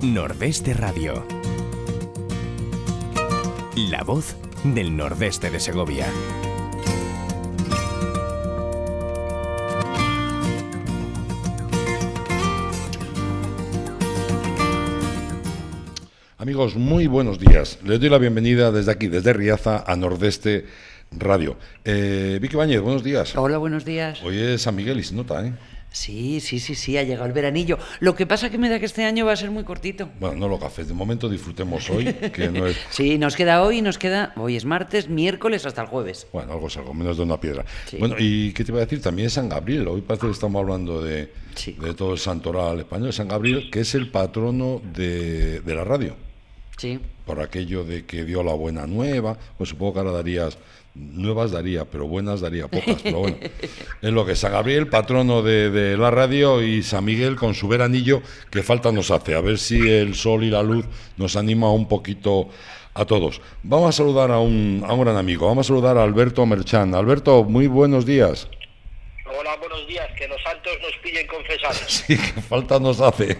Nordeste Radio. La voz del nordeste de Segovia. Amigos, muy buenos días. Les doy la bienvenida desde aquí, desde Riaza, a Nordeste Radio. Vicky Báñez, buenos días. Hola, buenos días. Hoy es San Miguel y se nota, ¿eh? Sí, ha llegado el veranillo. Lo que pasa que me da que este año va a ser muy cortito. Bueno, no lo cafés, de momento disfrutemos hoy, que no es... Sí, hoy es martes, miércoles hasta el jueves. Bueno, algo es algo, menos de una piedra. Sí. Bueno, y ¿qué te iba a decir? También es San Gabriel, hoy parece que estamos hablando de todo el santoral español, San Gabriel, que es el patrono de la radio. Sí. Por aquello de que dio la buena nueva, pues supongo que ahora nuevas daría, pero buenas daría pocas, pero bueno, es lo que es San Gabriel, patrono de la radio, y San Miguel con su veranillo, que falta nos hace, a ver si el sol y la luz nos anima un poquito a todos. Vamos a saludar a un gran amigo, vamos a saludar a Alberto Merchán. Alberto, muy buenos días. Hola, buenos días, que los santos nos pillen confesados. Sí, que falta nos hace.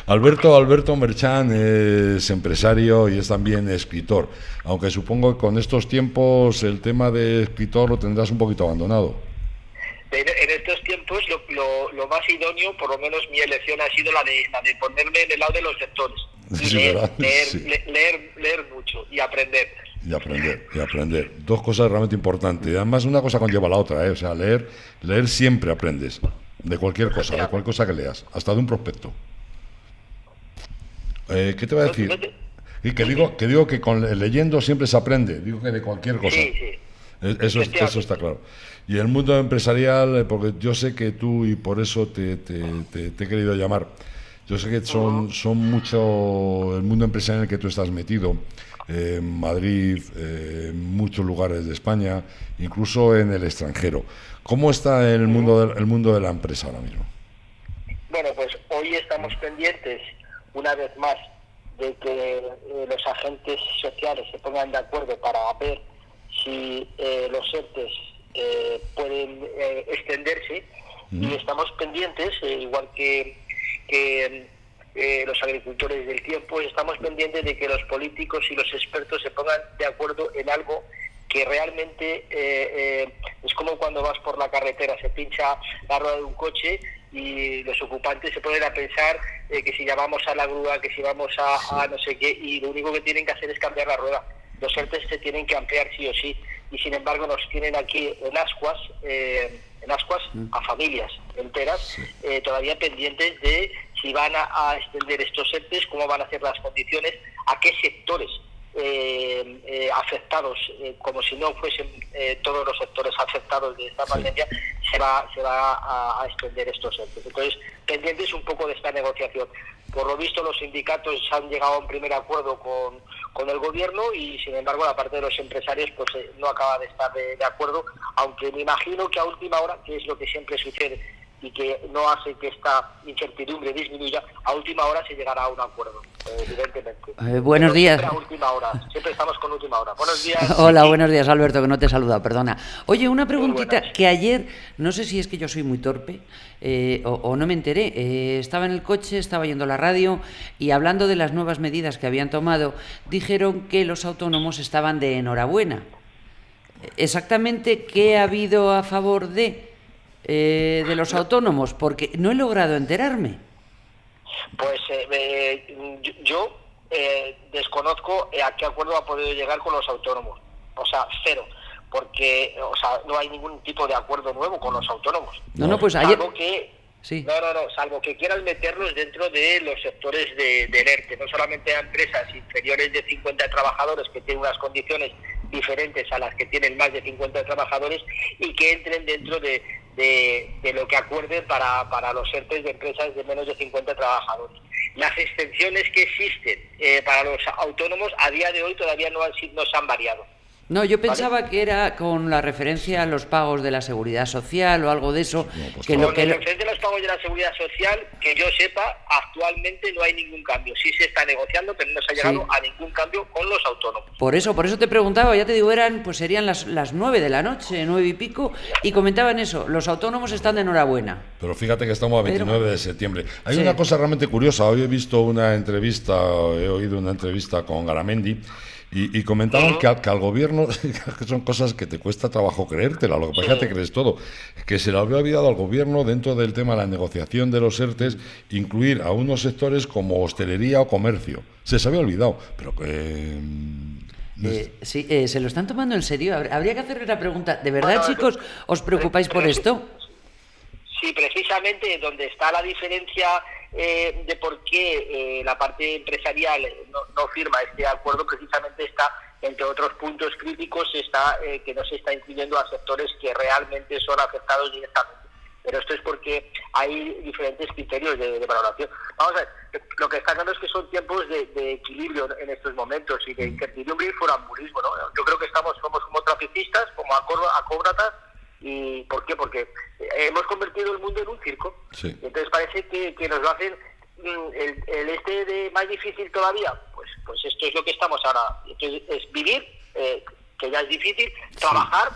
Alberto Merchán es empresario y es también escritor, aunque supongo que con estos tiempos el tema de escritor lo tendrás un poquito abandonado. En estos tiempos lo más idóneo, por lo menos mi elección, ha sido la de ponerme en el lado de los lectores. Sí, leer mucho y aprender. Y aprender. Dos cosas realmente importantes. Además, una cosa conlleva la otra, ¿eh? O sea, leer siempre aprendes. De cualquier cosa que leas. Hasta de un prospecto. ¿Qué te voy a decir? Y que digo que leyendo siempre se aprende. Digo que de cualquier cosa. Sí. Eso está claro. Y el mundo empresarial, porque yo sé que tú, y por eso te he querido llamar, yo sé que son mucho el mundo empresarial en el que tú estás metido, en Madrid, en muchos lugares de España, incluso en el extranjero. ¿Cómo está el mundo de la empresa ahora mismo? Bueno, pues hoy estamos pendientes, una vez más, de que los agentes sociales se pongan de acuerdo para ver si los ERTEs pueden extenderse, y estamos pendientes, igual que los agricultores del tiempo, estamos pendientes de que los políticos y los expertos se pongan de acuerdo en algo que realmente es como cuando vas por la carretera, se pincha la rueda de un coche y los ocupantes se ponen a pensar que si llamamos a la grúa, que si vamos a no sé qué, y lo único que tienen que hacer es cambiar la rueda. Los ERTEs se tienen que ampliar sí o sí, y sin embargo nos tienen aquí en ascuas a familias enteras todavía pendientes de si van a extender estos ERTEs, cómo van a hacer las condiciones, a qué sectores afectados, como si no fuesen todos los sectores afectados de esta pandemia, se va a extender estos ERTEs. Entonces, pendientes un poco de esta negociación. Por lo visto, los sindicatos han llegado a un primer acuerdo con el gobierno, y sin embargo la parte de los empresarios pues no acaba de estar de acuerdo, aunque me imagino que a última hora, que es lo que siempre sucede y que no hace que esta incertidumbre disminuya, a última hora se llegará a un acuerdo, evidentemente. Buenos días. Siempre a última hora, siempre estamos con última hora. Buenos días. Hola, buenos días, Alberto, que no te he saludado, perdona. Oye, una preguntita, que ayer, no sé si es que yo soy muy torpe o no me enteré, estaba en el coche, estaba oyendo la radio y hablando de las nuevas medidas que habían tomado, dijeron que los autónomos estaban de enhorabuena. Exactamente, ¿qué ha habido a favor de los autónomos? Porque no he logrado enterarme. Pues yo desconozco a qué acuerdo ha podido llegar con los autónomos. O sea, cero. Porque no hay ningún tipo de acuerdo nuevo con los autónomos. No, pues ayer... Salvo que quieran meterlos dentro de los sectores del ERTE, no solamente a empresas inferiores de 50 trabajadores que tienen unas condiciones diferentes a las que tienen más de 50 trabajadores, y que entren dentro de lo que acuerden para los ERTEs de empresas de menos de 50 trabajadores. Las extensiones que existen para los autónomos a día de hoy todavía no se han variado. No, yo ¿vale? pensaba que era con la referencia a los pagos de la Seguridad Social o algo de eso. No, pues que no. lo que lo- Referente a los pagos de la Seguridad Social, que yo sepa, actualmente no hay ningún cambio. Sí se está negociando, pero no se ha llegado Sí. a ningún cambio con los autónomos. Por eso te preguntaba, ya te digo, serían las 9 de la noche, 9 y pico, y comentaban eso, los autónomos están de enhorabuena. Pero fíjate que estamos a 29 de septiembre. Hay Sí. una cosa realmente curiosa. Hoy he visto una entrevista, he oído una entrevista con Garamendi y comentaban que al gobierno, que son cosas que te cuesta trabajo creértela, lo que pasa es que te crees todo, que se le había olvidado al gobierno, dentro del tema de la negociación de los ERTES, incluir a unos sectores como hostelería o comercio. Se había olvidado, pero que... Sí, se lo están tomando en serio. Habría que hacerle una pregunta. ¿De verdad, Bueno, chicos, os preocupáis por esto? Sí, precisamente donde está la diferencia de por qué la parte empresarial no firma este acuerdo, precisamente está, entre otros puntos críticos, está que no se está incluyendo a sectores que realmente son afectados directamente. Pero esto es porque hay diferentes criterios de valoración. Vamos a ver, lo que está claro es que son tiempos de equilibrio en estos momentos y de incertidumbre y funambulismo, ¿no? Yo creo que somos como traficistas, como acóbratas. ¿Y por qué? Porque hemos convertido el mundo en un circo. Sí. Entonces parece que nos lo hacen el este de más difícil todavía. Pues esto es lo que estamos ahora. Entonces es vivir, que ya es difícil, trabajar,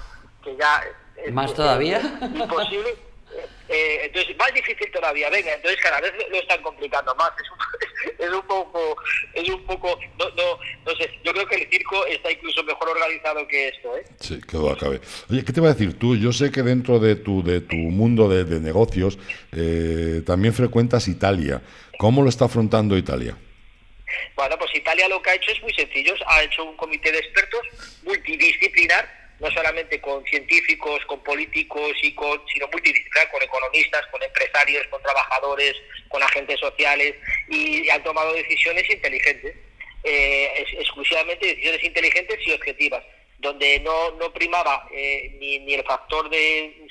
que ya es ¿Más todavía? imposible. Entonces más difícil todavía. Venga, entonces cada vez lo están complicando más. Es un poco no sé. Yo creo que el circo está incluso mejor organizado que esto, ¿eh? Sí, que duda cabe. Oye, ¿qué te voy a decir tú? Yo sé que dentro de tu mundo de negocios también frecuentas Italia. ¿Cómo lo está afrontando Italia? Bueno, pues Italia lo que ha hecho es muy sencillo. Ha hecho un comité de expertos multidisciplinar, no solamente con científicos, con políticos, sino multidisciplinar, con economistas, con empresarios, con trabajadores, con agentes sociales, y han tomado decisiones inteligentes, exclusivamente decisiones inteligentes y objetivas, donde no primaba ni el factor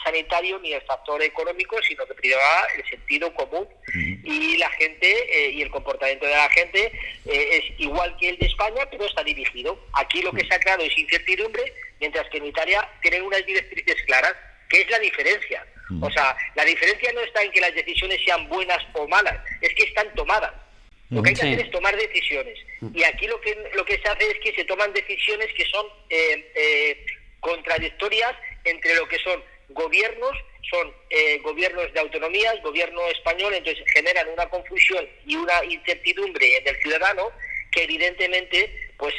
sanitario ni el factor económico, sino que primaba el sentido común y la gente y el comportamiento de la gente es igual que el de España, pero está dirigido. Aquí lo que se ha creado es incertidumbre, mientras que en Italia tienen unas directrices claras, que es la diferencia. O sea, la diferencia no está en que las decisiones sean buenas o malas, es que están tomadas. Lo que hay que hacer es tomar decisiones. Y aquí lo que se hace es que se toman decisiones que son contradictorias entre lo que son gobiernos de autonomías, gobierno español, entonces generan una confusión y una incertidumbre en el ciudadano que evidentemente pues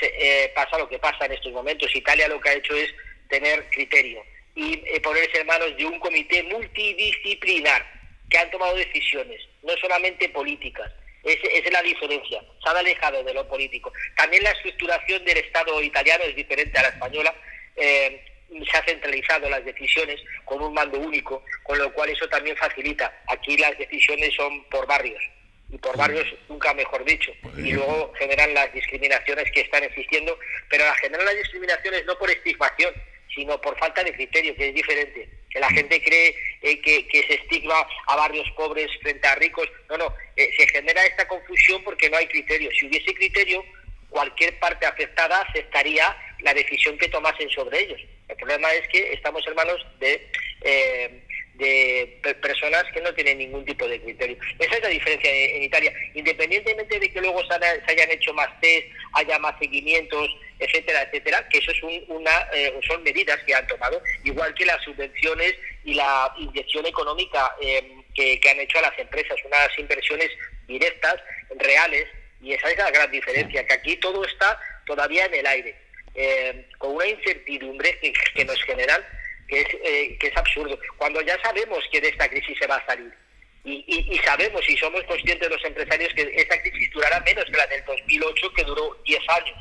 pasa lo que pasa en estos momentos. Italia lo que ha hecho es tener criterio y ponerse en manos de un comité multidisciplinar que han tomado decisiones, no solamente políticas. Esa es la diferencia, se han alejado de lo político. También la estructuración del Estado italiano es diferente a la española, se ha centralizado las decisiones con un mando único, con lo cual eso también facilita. Aquí las decisiones son por barrios, y por barrios nunca mejor dicho, y luego generan las discriminaciones que están existiendo, pero generan las discriminaciones no por estigmación, sino por falta de criterio, que es diferente. Que la gente cree que se estigma a barrios pobres frente a ricos. No, se genera esta confusión porque no hay criterio. Si hubiese criterio, cualquier parte afectada aceptaría la decisión que tomasen sobre ellos. El problema es que estamos en manos de personas que no tienen ningún tipo de criterio. Esa es la diferencia en Italia. Independientemente de que luego se hayan hecho más test, haya más seguimientos, etcétera, que eso es son medidas que han tomado, igual que las subvenciones y la inyección económica que han hecho a las empresas, unas inversiones directas, reales, y esa es la gran diferencia, que aquí todo está todavía en el aire, con una incertidumbre que nos generan, que es absurdo, cuando ya sabemos que de esta crisis se va a salir. Y sabemos y somos conscientes los empresarios que esta crisis durará menos que la del 2008, que duró 10 años.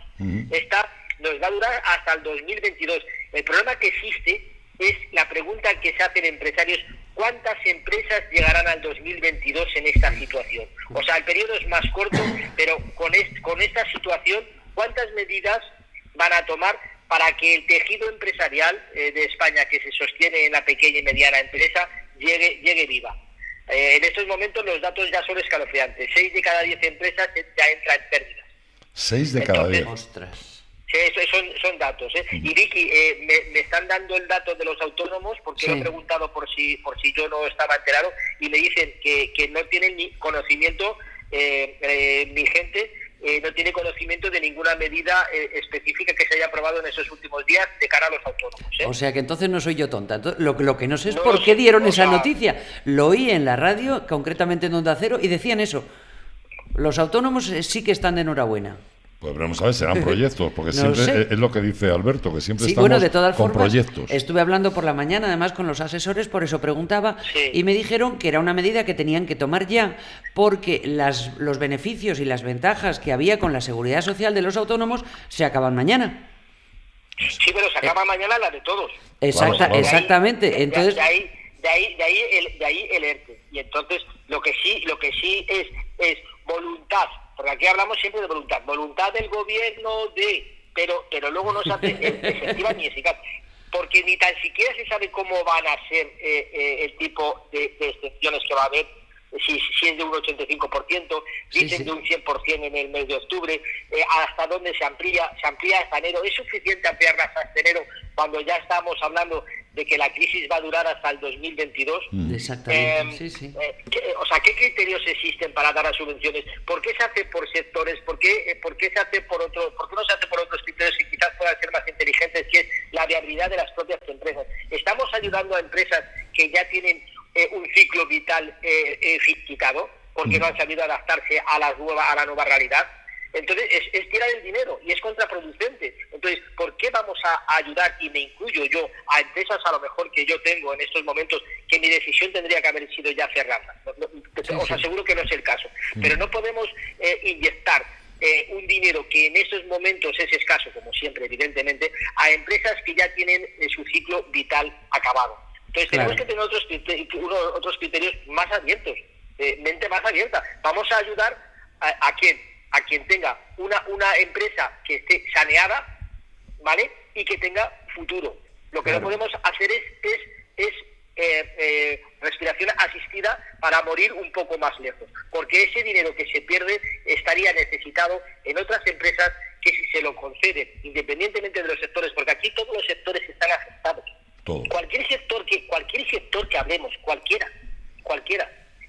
Esta nos va a durar hasta el 2022. El problema que existe es la pregunta que se hacen empresarios: ¿cuántas empresas llegarán al 2022 en esta situación? O sea, el periodo es más corto, pero con esta situación, ¿cuántas medidas van a tomar para que el tejido empresarial de España, que se sostiene en la pequeña y mediana empresa, llegue viva? En estos momentos los datos ya son escalofriantes. 6 de cada 10 empresas ya entra en pérdidas. 6 de cada 10. Ostras. Sí, son datos, ¿eh? Y Vicky, me están dando el dato de los autónomos, porque Sí. lo he preguntado por si yo no estaba enterado, y me dicen que no tienen ni conocimiento, mi gente no tiene conocimiento de ninguna medida específica que se haya aprobado en esos últimos días de cara a los autónomos, ¿eh? O sea que entonces no soy yo tonta. Entonces, lo que no sé es No por lo qué sé, dieron o esa sea, noticia. Lo oí en la radio, concretamente en Onda Cero, y decían eso. Los autónomos sí que están de enhorabuena. Pues veremos a ver, serán proyectos, porque No siempre sé. es lo que dice Alberto, que siempre Sí, estamos bueno, de todas con formas, proyectos. estuve hablando por la mañana, además, con los asesores, por eso preguntaba, Sí. y me dijeron que era una medida que tenían que tomar ya, porque los beneficios y las ventajas que había con la seguridad social de los autónomos se acaban mañana. Sí, pero se acaba mañana la de todos. Claro. Exactamente. Entonces, De ahí el ERTE. Y entonces lo que sí es voluntad, porque aquí hablamos siempre de voluntad del gobierno pero luego no se hace efectiva ni eficaz, porque ni tan siquiera se sabe cómo van a ser el tipo de excepciones que va a haber. Si es de un 85%, dicen Sí. de un 100% en el mes de octubre, hasta dónde se amplía hasta enero. ¿Es suficiente ampliarla hasta enero cuando ya estamos hablando de que la crisis va a durar hasta el 2022? exactamente, sí. ¿Qué criterios existen para dar las subvenciones? ¿Por qué se hace por sectores? ¿Por qué se hace por no se hace por otros criterios que quizás puedan ser más inteligentes, que es la viabilidad de las propias empresas? Estamos ayudando a empresas que ya tienen un ciclo vital finiquitado, porque no han sabido adaptarse a la nueva realidad. Entonces es tirar el dinero y es contraproducente. Entonces, ¿por qué vamos a ayudar, y me incluyo yo, a empresas a lo mejor que yo tengo en estos momentos, que mi decisión tendría que haber sido ya cerrarlas? Os aseguro que no es el caso. Pero no podemos inyectar un dinero que en estos momentos es escaso, como siempre, evidentemente, a empresas que ya tienen su ciclo vital acabado. Entonces tenemos que tener otros criterios más abiertos, mente más abierta. Vamos a ayudar a quien tenga una empresa que esté saneada, ¿vale? Y que tenga futuro. Lo que no podemos hacer es respiración asistida para morir un poco más lejos, porque ese dinero que se pierde estaría necesitado en otras empresas que, si se lo conceden, independientemente de los sectores, porque aquí todos los sectores están afectados. Todo. Cualquier sector que hablemos, cualquiera.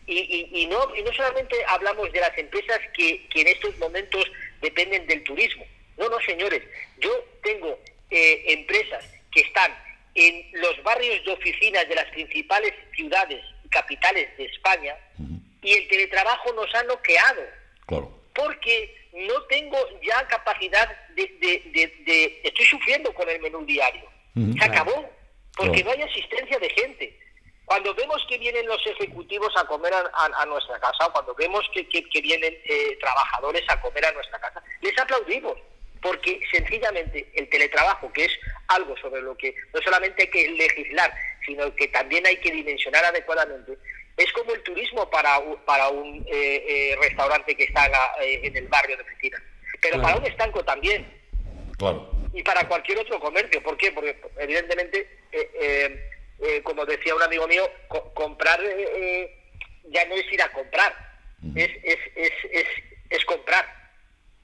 Y no solamente hablamos de las empresas que en estos momentos dependen del turismo. No, señores. Yo tengo empresas que están en los barrios de oficinas de las principales ciudades y capitales de España, y el teletrabajo nos ha noqueado. Claro. Porque no tengo ya capacidad de estoy sufriendo con el menú diario. Se acabó. Porque no hay asistencia de gente. Cuando vemos que vienen los ejecutivos a comer a nuestra casa, cuando vemos que vienen trabajadores a comer a nuestra casa, les aplaudimos, porque sencillamente el teletrabajo, que es algo sobre lo que no solamente hay que legislar, sino que también hay que dimensionar adecuadamente, es como el turismo para un restaurante que está en el barrio de oficina, pero para un estanco también. Claro. Y para cualquier otro comercio. ¿Por qué? Porque evidentemente, como decía un amigo mío, comprar ya no es ir a comprar, es comprar,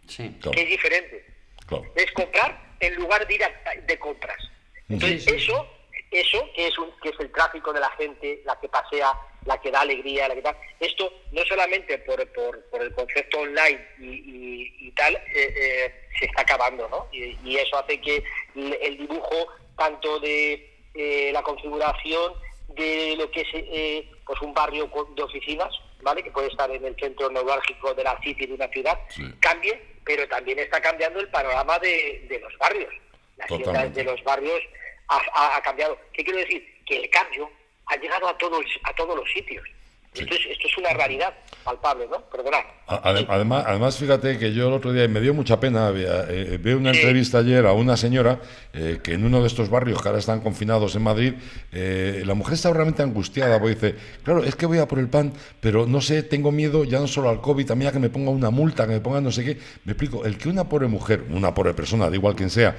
Sí. Claro. que es diferente. Claro. Es comprar en lugar de ir de compras. Entonces, eso que es el tráfico de la gente, la que pasea, la que da alegría, la que tal. Esto no solamente por el concepto online y tal, se está acabando, ¿no? Y eso hace que el dibujo tanto de la configuración de lo que es pues un barrio de oficinas, ¿vale? Que puede estar en el centro neurálgico de la city de una ciudad, cambie, pero también está cambiando el panorama de los barrios. Las ciudades de los barrios ha cambiado. ¿Qué quiero decir? Que el cambio ha llegado a todos los sitios. Sí. Esto es una realidad palpable, ¿no? Perdonad. Además, fíjate que yo el otro día me dio mucha pena, veo una entrevista ayer a una señora que en uno de estos barrios que ahora están confinados en Madrid, la mujer está realmente angustiada, porque dice, claro, es que voy a por el pan, pero no sé, tengo miedo ya no solo al COVID, también a que me ponga una multa, que me ponga no sé qué. Me explico, el que una pobre mujer, una pobre persona, da igual quien sea,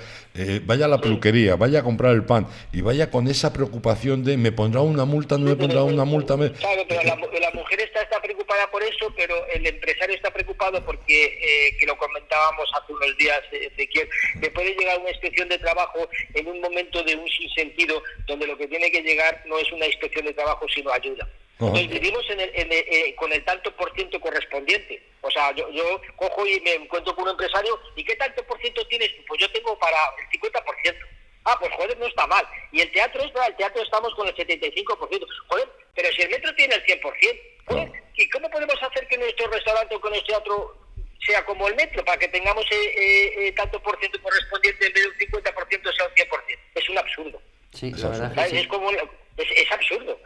vaya a la peluquería, vaya a comprar el pan y vaya con esa preocupación de me pondrá una multa, no me pondrá una multa. Claro, pero la mujer está preocupada por eso, pero el empresario está preocupado porque, que lo comentábamos hace unos días, Ezequiel, que puede llegar una inspección de trabajo en un momento de un sinsentido, donde lo que tiene que llegar no es una inspección de trabajo, sino ayuda. Entonces vivimos con el tanto por ciento correspondiente. O sea, yo cojo y me encuentro con un empresario, ¿y qué tanto por ciento tienes? Pues yo tengo para el 50%. Ah, pues joder, no está mal. Y el teatro estamos con el 75%. Joder, pero si el metro tiene el 100%, joder, ¿y cómo podemos hacer que nuestro restaurante o que nuestro teatro sea como el metro, para que tengamos tanto por ciento correspondiente en vez de un 50% sea un 100%? Es un absurdo. Sí, la verdad que sí. Es absurdo.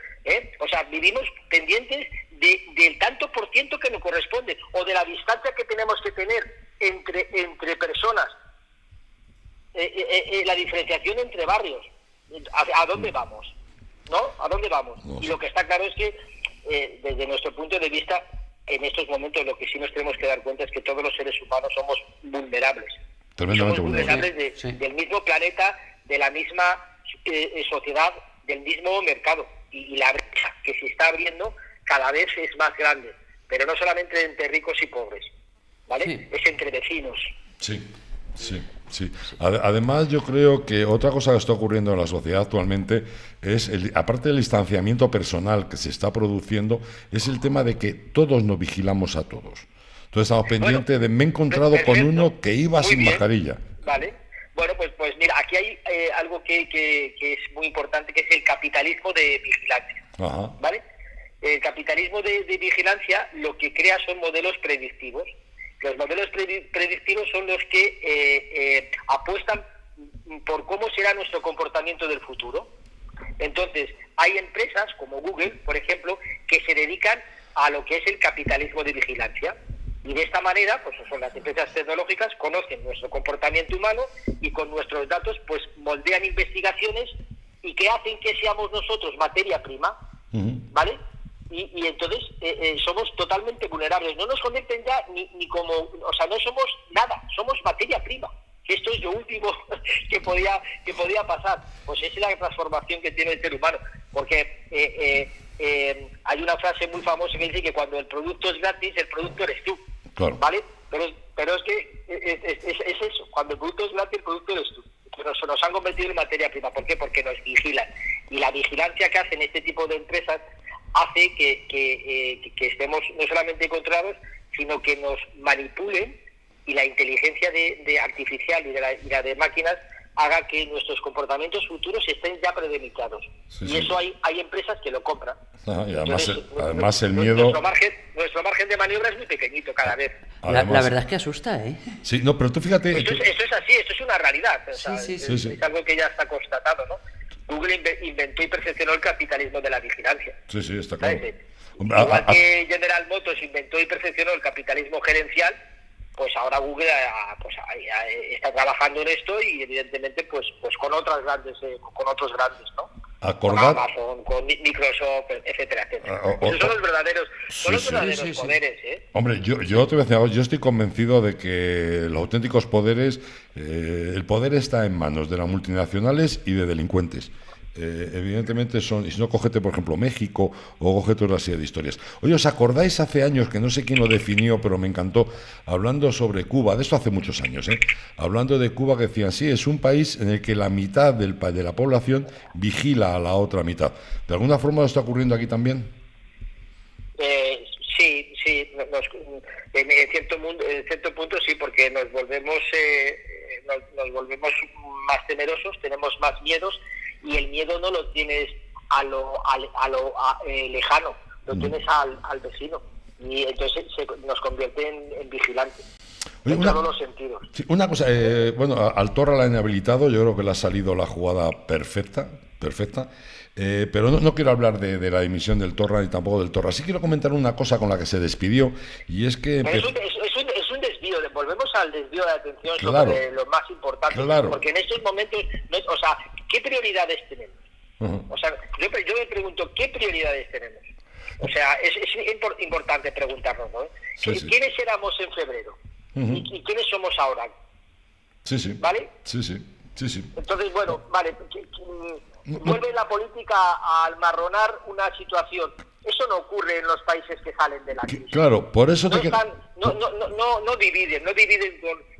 O sea, vivimos pendientes del tanto por ciento que nos corresponde, o de la distancia que tenemos que tener entre personas, la diferenciación entre barrios. ¿A dónde vamos? ¿No? ¿A dónde vamos? Y lo que está claro es que, desde nuestro punto de vista, en estos momentos lo que sí nos tenemos que dar cuenta es que todos los seres humanos somos vulnerables. Tremendamente somos vulnerables del mismo planeta, de la misma sociedad, del mismo mercado. Y la brecha que se está abriendo cada vez es más grande, pero no solamente entre ricos y pobres, ¿vale? Sí. Es entre vecinos. Sí. Además, yo creo que otra cosa que está ocurriendo en la sociedad actualmente es, aparte del distanciamiento personal que se está produciendo, es el tema de que todos nos vigilamos a todos. Entonces estamos pendientes de... Me he encontrado con uno que iba sin mascarilla. Vale. Bueno, pues mira, aquí hay algo que es muy importante, que es el capitalismo de vigilancia. Ajá. ¿Vale? El capitalismo de vigilancia lo que crea son modelos predictivos. Los modelos predictivos son los que apuestan por cómo será nuestro comportamiento del futuro. Entonces, hay empresas como Google, por ejemplo, que se dedican a lo que es el capitalismo de vigilancia. Y de esta manera, pues son las empresas tecnológicas, conocen nuestro comportamiento humano y con nuestros datos pues moldean investigaciones y que hacen que seamos nosotros materia prima, ¿vale? Y entonces somos totalmente vulnerables. No nos conecten ya ni como... O sea, no somos nada, somos materia prima. Esto es lo último que podía pasar. Pues esa es la transformación que tiene el ser humano. Porque hay una frase muy famosa que dice que cuando el producto es gratis, el producto eres tú. Claro. ¿Vale? Pero es que es eso. Cuando el producto es gratis, el producto eres tú. Pero se nos han convertido en materia prima. ¿Por qué? Porque nos vigilan. Y la vigilancia que hacen este tipo de empresas hace que estemos no solamente controlados, sino que nos manipulen, y la inteligencia de artificial y la de máquinas haga que nuestros comportamientos futuros estén ya predeterminados. Y eso hay empresas que lo compran. Y además el miedo... Nuestro margen de maniobra es muy pequeñito cada vez. La verdad es que asusta, ¿eh? Sí, no, pero tú fíjate... Eso es así, eso es una realidad. O sea, es algo que ya está constatado, ¿no? Google inventó y perfeccionó el capitalismo de la vigilancia. Sí, está claro. Igual que General Motors inventó y perfeccionó el capitalismo gerencial, pues ahora Google está trabajando en esto y evidentemente pues con otros grandes, ¿no? Con Amazon, con Microsoft, etcétera. Esos son los verdaderos poderes, ¿eh? Hombre, yo te voy a decir, yo estoy convencido de que los auténticos poderes, el poder está en manos de las multinacionales y de delincuentes. Evidentemente son, y si no, cógete por ejemplo México o cógete otra serie de historias. Oye, ¿os acordáis hace años, que no sé quién lo definió, pero me encantó, hablando sobre Cuba, de esto hace muchos años, hablando de Cuba, que decían, sí, es un país en el que la mitad de la población vigila a la otra mitad? ¿De alguna forma lo está ocurriendo aquí también? Sí, en cierto punto sí, porque nos volvemos más temerosos, nos más miedos, y el miedo no lo tienes a lo lejano, lo tienes al vecino, y entonces nos convierte en vigilante. Oye, en todos los sentidos. Sí, una cosa, al Torra la han habilitado, yo creo que le ha salido la jugada perfecta, pero no quiero hablar de la dimisión del Torra ni tampoco del Torra. Sí quiero comentar una cosa con la que se despidió, y es que... Es un desvío, volvemos al desvío de atención sobre lo más importante, porque en estos momentos, o sea, ¿qué prioridades tenemos? O sea, yo me pregunto, ¿qué prioridades tenemos? O sea, es importante preguntarnos, ¿no? ¿Quiénes éramos en febrero? ¿Y quiénes somos ahora? Sí. ¿Vale? Sí. Sí, sí. Entonces, bueno, vale, vuelve la política a almarronar una situación. Eso no ocurre en los países que salen de la crisis. Claro, por eso No dividen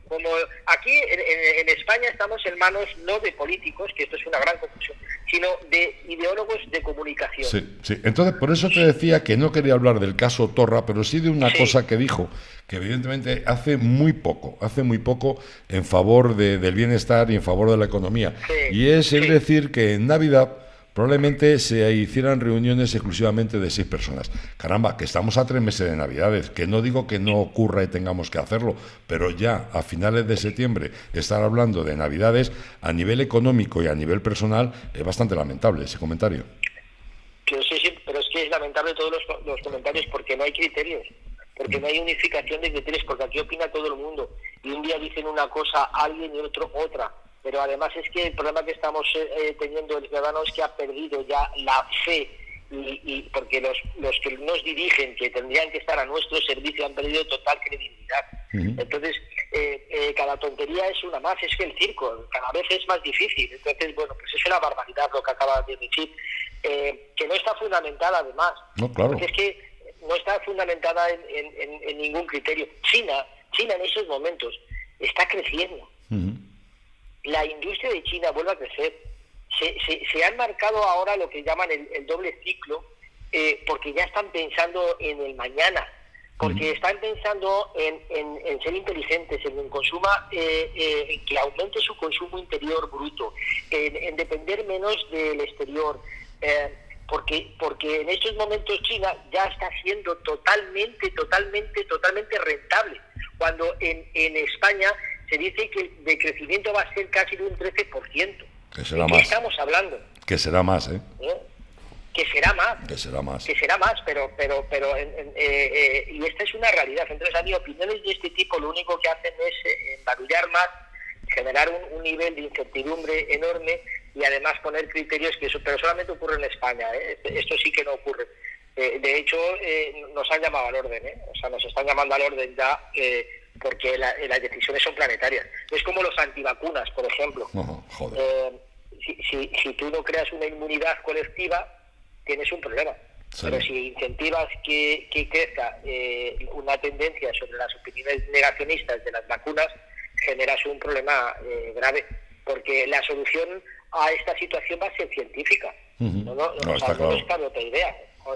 como aquí en España estamos en manos no de políticos, que esto es una gran confusión, sino de ideólogos de comunicación. Sí. Entonces, por eso te decía que no quería hablar del caso Torra, pero sí de una cosa que dijo, que evidentemente hace muy poco en favor del bienestar y en favor de la economía. Y es decir que en Navidad probablemente se hicieran reuniones exclusivamente de 6 personas. Caramba, que estamos a 3 meses de Navidades, que no digo que no ocurra y tengamos que hacerlo, pero ya a finales de septiembre estar hablando de Navidades a nivel económico y a nivel personal es bastante lamentable ese comentario. Sí, pero es que es lamentable todos los comentarios porque no hay criterios, porque no hay unificación de criterios, porque aquí opina todo el mundo y un día dicen una cosa alguien y otro otra. Pero además es que el problema que estamos teniendo el ciudadano es que ha perdido ya la fe y porque los que nos dirigen, que tendrían que estar a nuestro servicio, han perdido total credibilidad. Entonces, cada tontería es una más, es que el circo cada vez es más difícil. Entonces, bueno, pues es una barbaridad lo que acaba de decir, que no está fundamentada además. No, claro. Porque es que no está fundamentada en ningún criterio. China en esos momentos está creciendo. La industria de China vuelve a crecer. Se han marcado ahora lo que llaman el doble ciclo, porque ya están pensando en el mañana, porque están pensando en ser inteligentes, en que aumente su consumo interior bruto, en depender menos del exterior, porque en estos momentos China ya está siendo totalmente rentable, cuando en España se dice que el crecimiento va a ser casi de un 13%. Que será ¿De más. qué estamos hablando? Que será más, ¿eh? Que será más. Que será más. Que será más, pero y esta es una realidad. Entonces, a mí, opiniones de este tipo lo único que hacen es embarullar más, generar un nivel de incertidumbre enorme y además poner criterios pero solamente ocurre en España, ¿eh? Esto sí que no ocurre. De hecho, nos han llamado al orden, ¿eh? O sea, nos están llamando al orden ya, porque las decisiones son planetarias. Es como los antivacunas, por ejemplo. Joder. Si tú no creas una inmunidad colectiva, tienes un problema. Sí. Pero si incentivas que crezca una tendencia sobre las opiniones negacionistas de las vacunas, generas un problema grave, porque la solución a esta situación va a ser científica. No es para otra idea.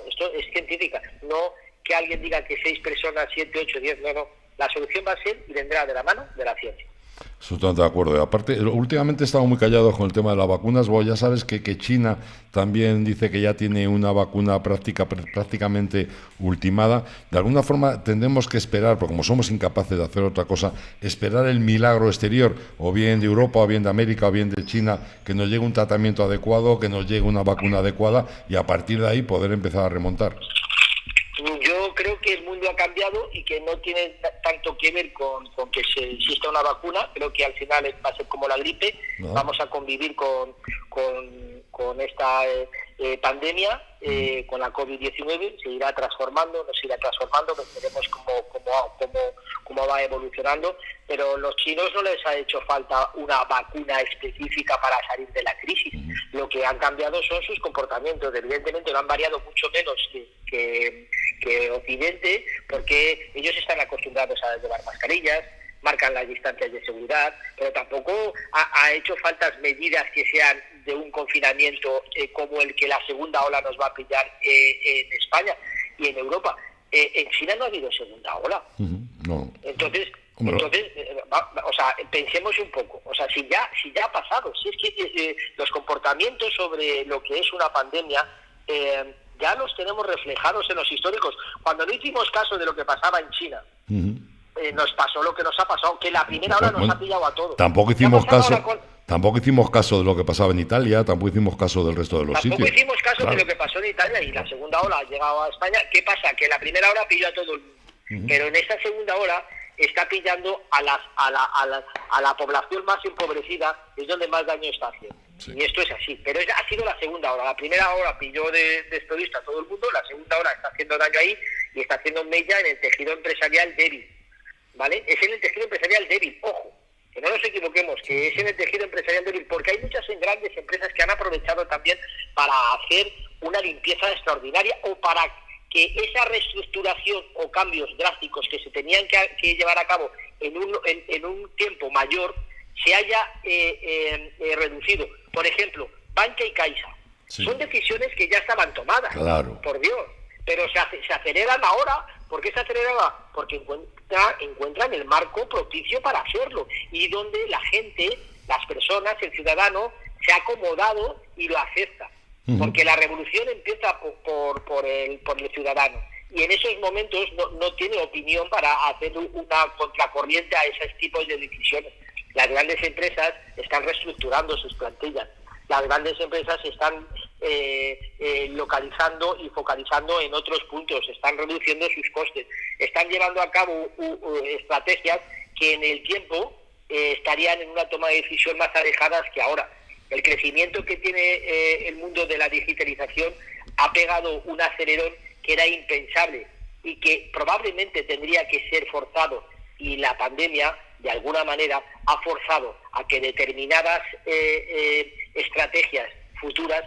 Esto es científica. No que alguien diga que 6 personas, 7, 8, 10, no. La solución va a ser y vendrá de la mano de la ciencia. Absolutamente de acuerdo. Aparte, últimamente he estado muy callado con el tema de las vacunas. Bueno, ya sabes que China también dice que ya tiene una vacuna prácticamente ultimada. De alguna forma tendremos que esperar, porque como somos incapaces de hacer otra cosa, esperar el milagro exterior, o bien de Europa, o bien de América, o bien de China, que nos llegue un tratamiento adecuado, que nos llegue una vacuna adecuada y a partir de ahí poder empezar a remontar. Yo creo que el mundo ha cambiado y que no tiene tanto que ver con que exista una vacuna. Creo que al final va a ser como la gripe. Vamos a convivir con esta pandemia, con la COVID-19. Se irá transformando, veremos cómo va evolucionando. Pero a los chinos no les ha hecho falta una vacuna específica para salir de la crisis. Lo que han cambiado son sus comportamientos. Evidentemente no han variado mucho menos que Occidente, porque ellos están acostumbrados a llevar mascarillas, marcan las distancias de seguridad, pero tampoco ha hecho faltas medidas que sean de un confinamiento como el que la segunda ola nos va a pillar en España y en Europa. En China no ha habido segunda ola. No. Entonces, o sea, pensemos un poco. O sea, si ya ha pasado, si es que los comportamientos sobre lo que es una pandemia ya los tenemos reflejados en los históricos. Cuando no hicimos caso de lo que pasaba en China, nos pasó lo que nos ha pasado, que la primera hora nos ha pillado a todos. Tampoco hicimos caso de lo que pasaba en Italia, tampoco hicimos caso del resto de los sitios. Tampoco hicimos caso de lo que pasó en Italia y la segunda ola ha llegado a España. ¿Qué pasa? Que la primera hora pilló a todo el mundo, pero en esta segunda hora está pillando a la población más empobrecida, es donde más daño está haciendo. Sí. Y esto es así, pero ha sido la segunda hora. La primera hora pilló de estoísta a todo el mundo, la segunda hora está haciendo daño ahí y está haciendo mella en el tejido empresarial débil, ¿vale? Es en el tejido empresarial débil, ojo, que no nos equivoquemos, que es en el tejido empresarial débil, porque hay muchas grandes empresas que han aprovechado también para hacer una limpieza extraordinaria o para que esa reestructuración o cambios drásticos que se tenían que llevar a cabo en un tiempo mayor se haya reducido. Por ejemplo, Bankia y Caixa. Sí. Son decisiones que ya estaban tomadas, claro, por Dios, pero se aceleran ahora. ¿Por qué se aceleran? Porque encuentran el marco propicio para hacerlo, y donde la gente, las personas, el ciudadano, se ha acomodado y lo acepta. Porque la revolución empieza por el ciudadano, y en esos momentos no tiene opinión para hacer una contracorriente a esos tipos de decisiones. Las grandes empresas están reestructurando sus plantillas, las grandes empresas están localizando y focalizando en otros puntos, están reduciendo sus costes, están llevando a cabo estrategias que en el tiempo estarían en una toma de decisión más alejadas que ahora. El crecimiento que tiene el mundo de la digitalización ha pegado un acelerón que era impensable y que probablemente tendría que ser forzado, y la pandemia de alguna manera ha forzado a que determinadas estrategias futuras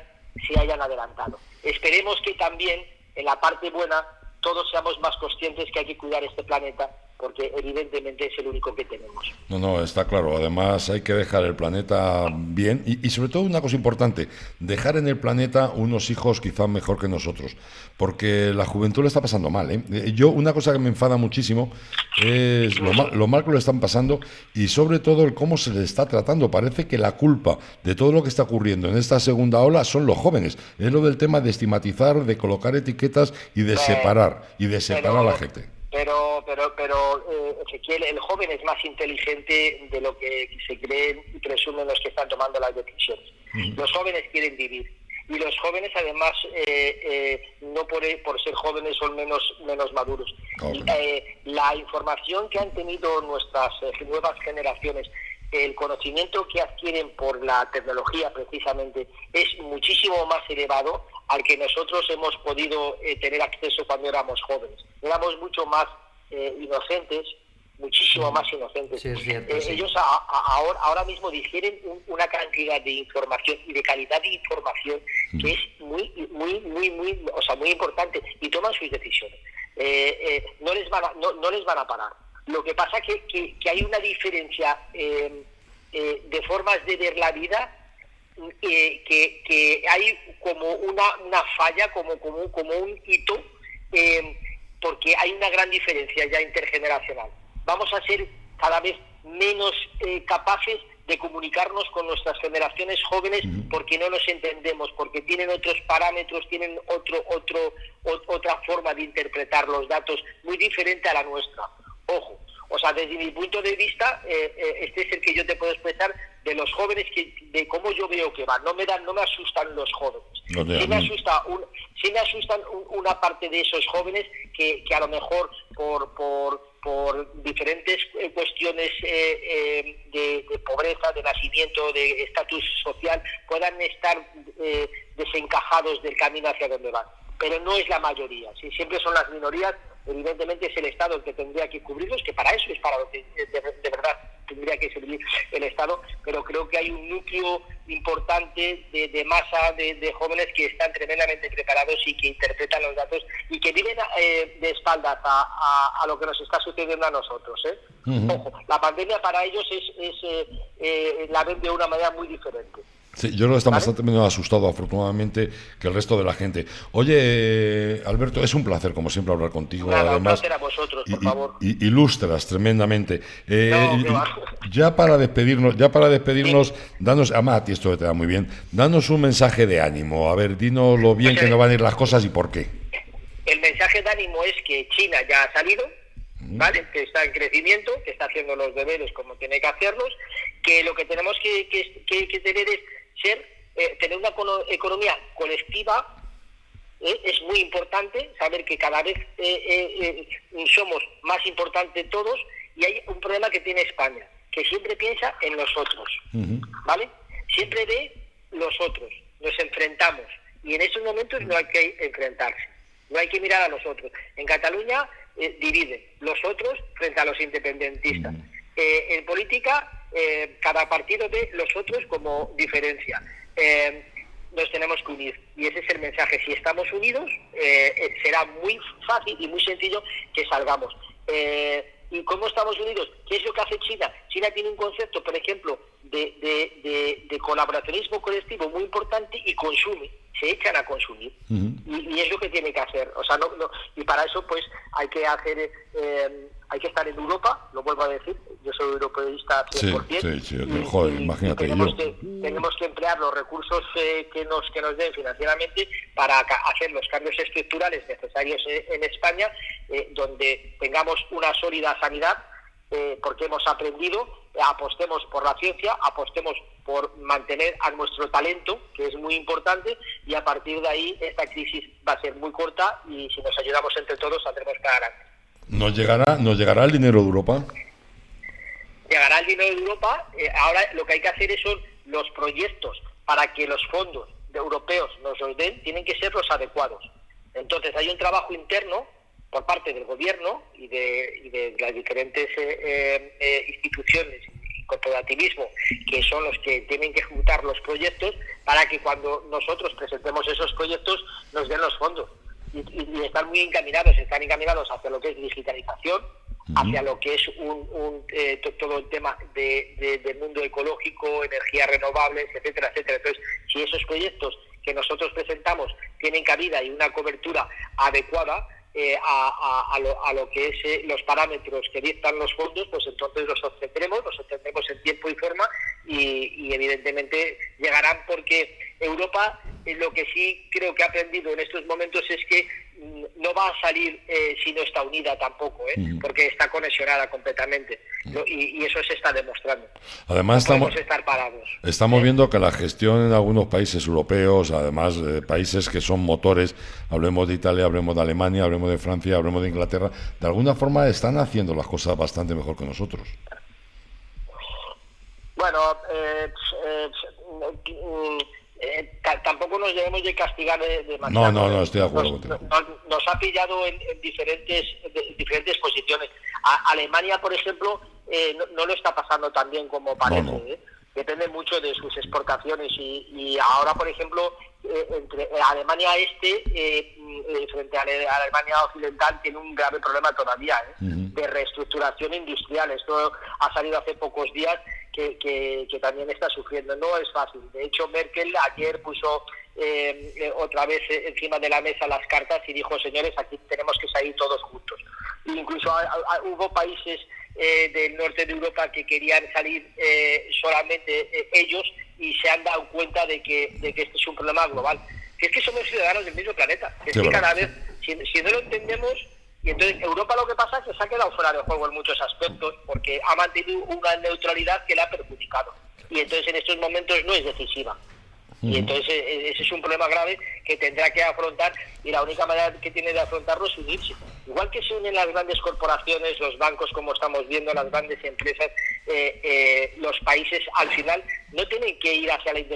se hayan adelantado. Esperemos que también en la parte buena todos seamos más conscientes que hay que cuidar este planeta, porque evidentemente es el único que tenemos. No, está claro. Además hay que dejar el planeta bien y sobre todo una cosa importante, dejar en el planeta unos hijos quizás mejor que nosotros, porque la juventud le está pasando mal, ¿eh? Yo, una cosa que me enfada muchísimo es lo mal que lo están pasando, y sobre todo el cómo se les está tratando. Parece que la culpa de todo lo que está ocurriendo en esta segunda ola son los jóvenes. Es lo del tema de estigmatizar, de colocar etiquetas y de separar a la gente. Pero Ezequiel, el joven es más inteligente de lo que se creen y presumen los que están tomando las decisiones. Los jóvenes quieren vivir, y los jóvenes además no por ser jóvenes son menos maduros. La información que han tenido nuestras nuevas generaciones, el conocimiento que adquieren por la tecnología precisamente, es muchísimo más elevado al que nosotros hemos podido tener acceso cuando éramos jóvenes. Éramos mucho más inocentes, muchísimo más inocentes. Sí, es cierto, sí. Ellos ahora mismo digieren una cantidad de información y de calidad de información que es muy importante, y toman sus decisiones. No les van a parar. Lo que pasa que hay una diferencia de formas de ver la vida, que hay como una falla, como un hito, porque hay una gran diferencia ya intergeneracional. Vamos a ser cada vez menos capaces de comunicarnos con nuestras generaciones jóvenes, porque no nos entendemos, porque tienen otros parámetros, tienen otra forma de interpretar los datos muy diferente a la nuestra. Ojo, o sea, desde mi punto de vista, este es el que yo te puedo expresar de los jóvenes, de cómo yo veo que van. No me asustan los jóvenes. Sí me asustan una parte de esos jóvenes que a lo mejor por diferentes cuestiones de pobreza, de nacimiento, de estatus social, puedan estar desencajados del camino hacia donde van. Pero no es la mayoría. Si siempre son las minorías, evidentemente es el Estado el que tendría que cubrirlos, que para eso es para lo que de verdad tendría que servir el Estado, pero creo que hay un núcleo importante de masa de jóvenes que están tremendamente preparados y que interpretan los datos y que viven de espaldas a lo que nos está sucediendo a nosotros, ¿eh? Ojo, la pandemia para ellos la ven de una manera muy diferente. Sí, yo creo que está bastante menos asustado, afortunadamente, que el resto de la gente. Oye, Alberto, es un placer, como siempre, hablar contigo. Nada, además, un placer a vosotros, por favor. Ilustras tremendamente. Ya para despedirnos, danos, a ti esto te da muy bien, danos un mensaje de ánimo. A ver, dinos lo bien que nos van a ir las cosas y por qué. El mensaje de ánimo es que China ya ha salido, ¿vale? Que está en crecimiento, que está haciendo los deberes como tiene que hacerlos, que lo que tenemos que tener es tener una economía colectiva. Es muy importante saber que cada vez somos más importantes todos, y hay un problema que tiene España, que siempre piensa en nosotros, ¿vale? Siempre ve los otros, nos enfrentamos, y en esos momentos no hay que enfrentarse, no hay que mirar a los otros. En Cataluña dividen los otros frente a los independentistas. En política cada partido ve los otros como diferencia. Nos tenemos que unir, y ese es el mensaje. Si estamos unidos, será muy fácil y muy sencillo que salgamos. ¿Y cómo estamos unidos? ¿Qué es lo que hace China? China tiene un concepto, por ejemplo, de colaboracionismo colectivo muy importante, y consume, se echan a consumir. Y es lo que tiene que hacer. O sea, y para eso pues hay que hacer, hay que estar en Europa, lo vuelvo a decir, yo soy europeísta 100%. Sí, joder, imagínate. Tenemos que emplear los recursos que nos den financieramente para hacer los cambios estructurales necesarios en España, donde tengamos una sólida sanidad, porque hemos aprendido, apostemos por la ciencia, apostemos por mantener a nuestro talento, que es muy importante, y a partir de ahí esta crisis va a ser muy corta, y si nos ayudamos entre todos saldremos para adelante. ¿Nos llegará el dinero de Europa? Llegará el dinero de Europa. Ahora lo que hay que hacer son los proyectos para que los fondos europeos nos los den, tienen que ser los adecuados. Entonces hay un trabajo interno por parte del gobierno y de las diferentes instituciones y corporativismo, que son los que tienen que ejecutar los proyectos, para que cuando nosotros presentemos esos proyectos nos den los fondos. Y están muy encaminados, hacia lo que es digitalización, hacia lo que es todo el tema del mundo ecológico, energías renovables, etcétera, etcétera. Entonces, si esos proyectos que nosotros presentamos tienen cabida y una cobertura adecuada a lo que es los parámetros que dictan los fondos, pues entonces los obtendremos en tiempo y forma, y evidentemente llegarán, porque Europa, lo que sí creo que ha aprendido en estos momentos es que no va a salir si no está unida tampoco, porque está conexionada completamente, y eso se está demostrando. Además, no podemos estar parados. Estamos viendo que la gestión en algunos países europeos, además de países que son motores, hablemos de Italia, hablemos de Alemania, hablemos de Francia, hablemos de Inglaterra, de alguna forma están haciendo las cosas bastante mejor que nosotros. Bueno, tampoco nos debemos de castigar demasiado. No, estoy de acuerdo contigo. Nos ha pillado en diferentes posiciones. Alemania, por ejemplo, no lo está pasando tan bien como parece. No. Depende mucho de sus exportaciones, y ahora, por ejemplo, entre Alemania frente a la Alemania occidental tiene un grave problema todavía de reestructuración industrial. Esto ha salido hace pocos días, que también está sufriendo. No es fácil. De hecho, Merkel ayer puso otra vez encima de la mesa las cartas y dijo: señores, aquí tenemos que salir todos juntos. Incluso hubo países del norte de Europa que querían salir solamente ellos, y se han dado cuenta de que este es un problema global. Si es que somos ciudadanos del mismo planeta, es que cada vez, si no lo entendemos. Y entonces Europa, lo que pasa es que se ha quedado fuera de juego en muchos aspectos, porque ha mantenido una neutralidad que le ha perjudicado, y entonces en estos momentos no es decisiva. Y entonces ese es un problema grave que tendrá que afrontar, y la única manera que tiene de afrontarlo es unirse. Igual que se unen las grandes corporaciones, los bancos, como estamos viendo, las grandes empresas, los países al final no tienen que ir hacia el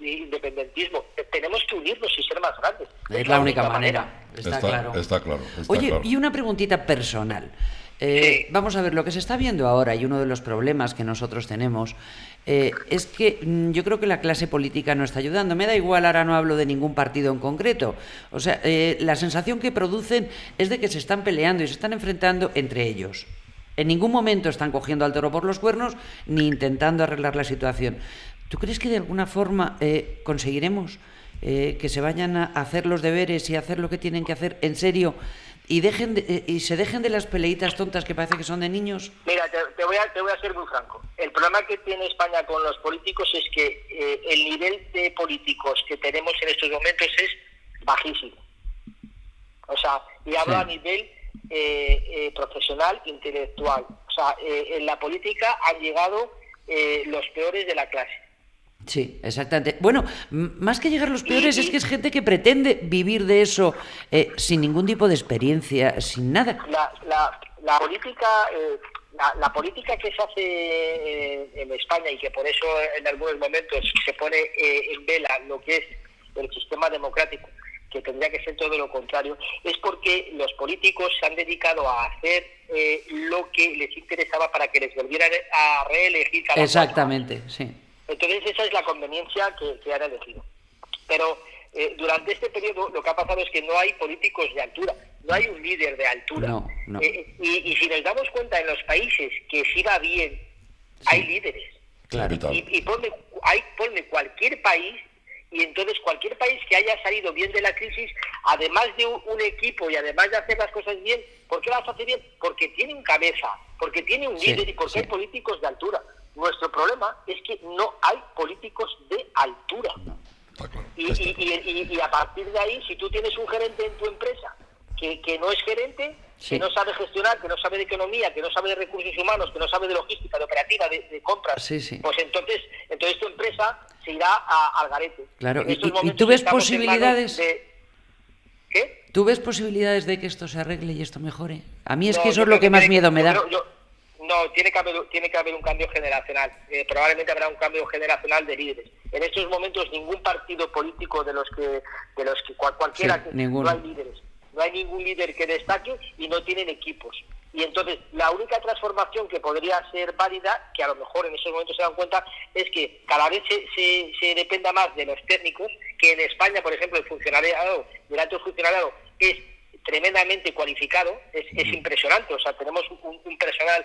independentismo. Tenemos que unirnos y ser más grandes. Es la única manera. Está claro. Oye, claro. Y una preguntita personal. Sí. Vamos a ver, lo que se está viendo ahora, y uno de los problemas que nosotros tenemos, es que yo creo que la clase política no está ayudando. Me da igual, ahora no hablo de ningún partido en concreto. O sea, la sensación que producen es de que se están peleando y se están enfrentando entre ellos. En ningún momento están cogiendo al toro por los cuernos ni intentando arreglar la situación. ¿Tú crees que de alguna forma conseguiremos que se vayan a hacer los deberes y hacer lo que tienen que hacer en serio, y se dejen de las peleitas tontas que parece que son de niños? Mira, te voy a ser muy franco. El problema que tiene España con los políticos es que el nivel de políticos que tenemos en estos momentos es bajísimo. O sea, y hablo a nivel profesional, intelectual. O sea, en la política han llegado los peores de la clase. Sí, exactamente. Bueno, más que llegar los peores, es que es gente que pretende vivir de eso sin ningún tipo de experiencia, sin nada. La política, la política que se hace en España, y que por eso en algunos momentos se pone en vela lo que es el sistema democrático, que tendría que ser todo lo contrario, es porque los políticos se han dedicado a hacer lo que les interesaba para que les volvieran a reelegir cada 4 años. Exactamente, sí. Entonces esa es la conveniencia que han elegido. Pero durante este periodo lo que ha pasado es que no hay políticos de altura, no hay un líder de altura. No. Y si nos damos cuenta, en los países que sí va bien, hay líderes. Claro. Y ponme cualquier país, y entonces cualquier país que haya salido bien de la crisis, además de un equipo y además de hacer las cosas bien, ¿por qué las hace bien? Porque tiene un cabeza, porque tiene un líder y porque hay políticos de altura. Nuestro problema es que no hay políticos de altura. Y a partir de ahí, si tú tienes un gerente en tu empresa que no es gerente, que no sabe gestionar, que no sabe de economía, que no sabe de recursos humanos, que no sabe de logística, de operativa, de compras, pues entonces tu empresa se irá al garete. Claro, ¿y tú ves posibilidades? ¿Qué? ¿Tú ves posibilidades de que esto se arregle y esto mejore? A mí es que eso es lo que más miedo me da. No, tiene que haber un cambio generacional. Probablemente habrá un cambio generacional de líderes. En estos momentos ningún partido político de los que cualquiera, no hay líderes. No hay ningún líder que destaque y no tienen equipos. Y entonces la única transformación que podría ser válida, que a lo mejor en esos momentos se dan cuenta, es que cada vez se dependa más de los técnicos, que en España, por ejemplo, el alto funcionariado es tremendamente cualificado, es impresionante. O sea, tenemos un personal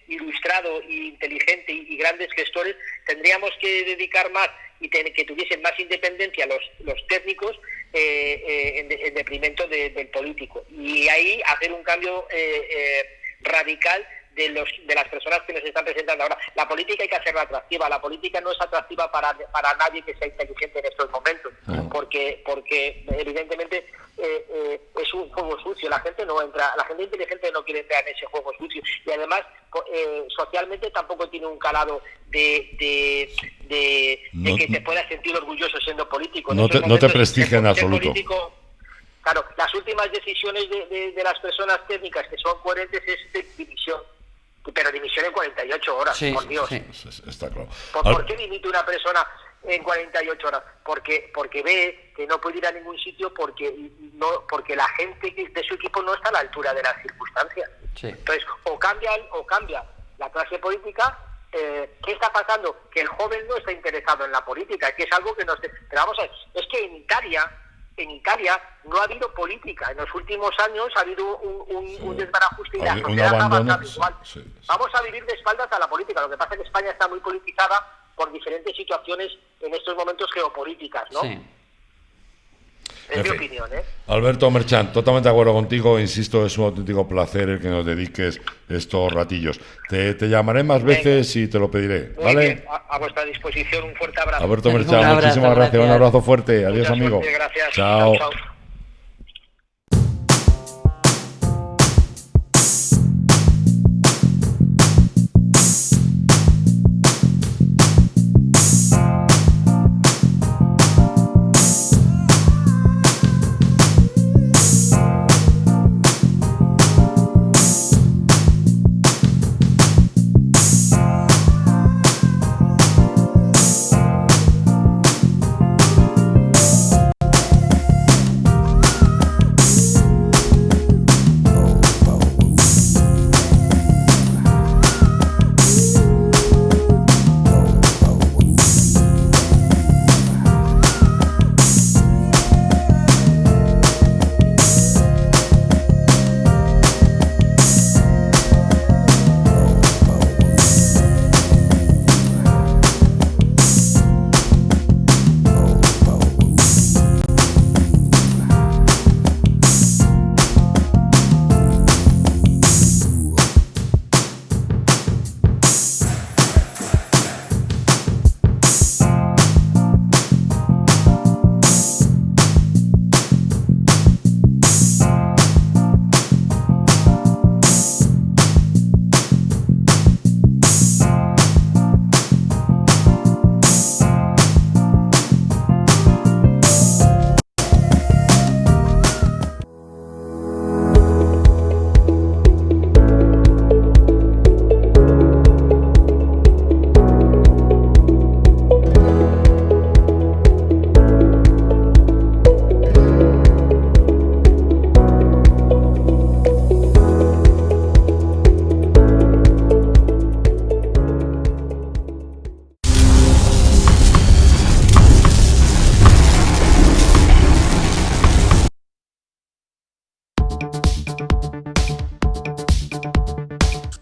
ilustrado e inteligente y grandes gestores. Tendríamos que dedicar más y que tuviesen más independencia los técnicos en detrimento del político, y ahí hacer un cambio radical de las personas que nos están presentando ahora. La política hay que hacerla atractiva. La política no es atractiva para nadie que sea inteligente en estos momentos, porque evidentemente es un juego sucio. La gente inteligente no quiere entrar en ese juego sucio, y además socialmente tampoco tiene un calado de que te puedas sentir orgulloso siendo político. No te prestigia en absoluto. Claro, las últimas decisiones de las personas técnicas que son coherentes es de dimisión. Pero dimisión en 48 horas, por Dios. Sí. Está claro. ¿Por qué dimite una persona en 48 horas? Porque ve que no puede ir a ningún sitio porque la gente de su equipo no está a la altura de las circunstancias. Sí. Entonces, o cambia la clase política. ¿Qué está pasando? Que el joven no está interesado en la política, que es algo que nos... Pero vamos a ver, es que en Italia no ha habido política. En los últimos años ha habido un desbarajuste y la sociedad ha avanzado igual. Vamos a vivir de espaldas a la política. Lo que pasa es que España está muy politizada por diferentes situaciones en estos momentos geopolíticas, ¿no? Sí. Es mi opinión, ¿eh? Alberto Merchant, totalmente de acuerdo contigo. Insisto, es un auténtico placer el que nos dediques estos ratillos. Te llamaré más veces y te lo pediré, ¿vale? Muy bien, a vuestra disposición. Un fuerte abrazo. Alberto Merchant, muchísimas gracias. Un abrazo fuerte. Adiós, amigo. Gracias. Chao. Chao.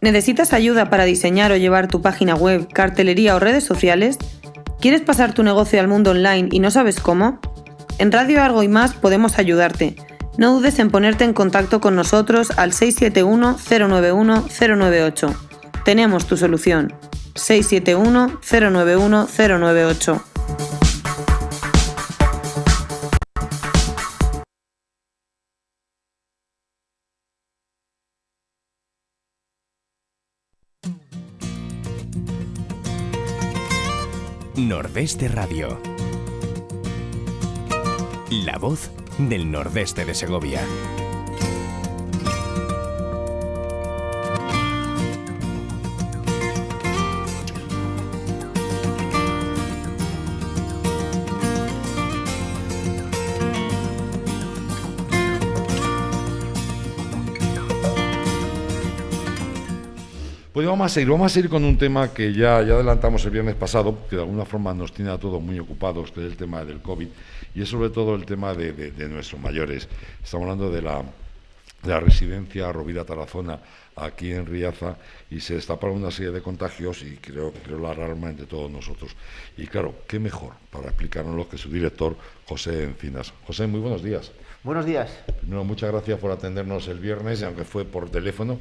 ¿Necesitas ayuda para diseñar o llevar tu página web, cartelería o redes sociales? ¿Quieres pasar tu negocio al mundo online y no sabes cómo? En Radio Argo y Más podemos ayudarte. No dudes en ponerte en contacto con nosotros al 671 091 098. Tenemos tu solución. 671 091 098. Nordeste Radio. La voz del nordeste de Segovia. Pues vamos a seguir con un tema que ya adelantamos el viernes pasado, que de alguna forma nos tiene a todos muy ocupados, que es el tema del COVID, y es sobre todo el tema de nuestros mayores. Estamos hablando de la residencia Rovira Tarazona, aquí en Riaza, y se destapan una serie de contagios y creo la alarma entre todos nosotros. Y claro, qué mejor para explicárnoslo que su director, José Encinas. José, muy buenos días. Buenos días. Primero, muchas gracias por atendernos el viernes, aunque fue por teléfono.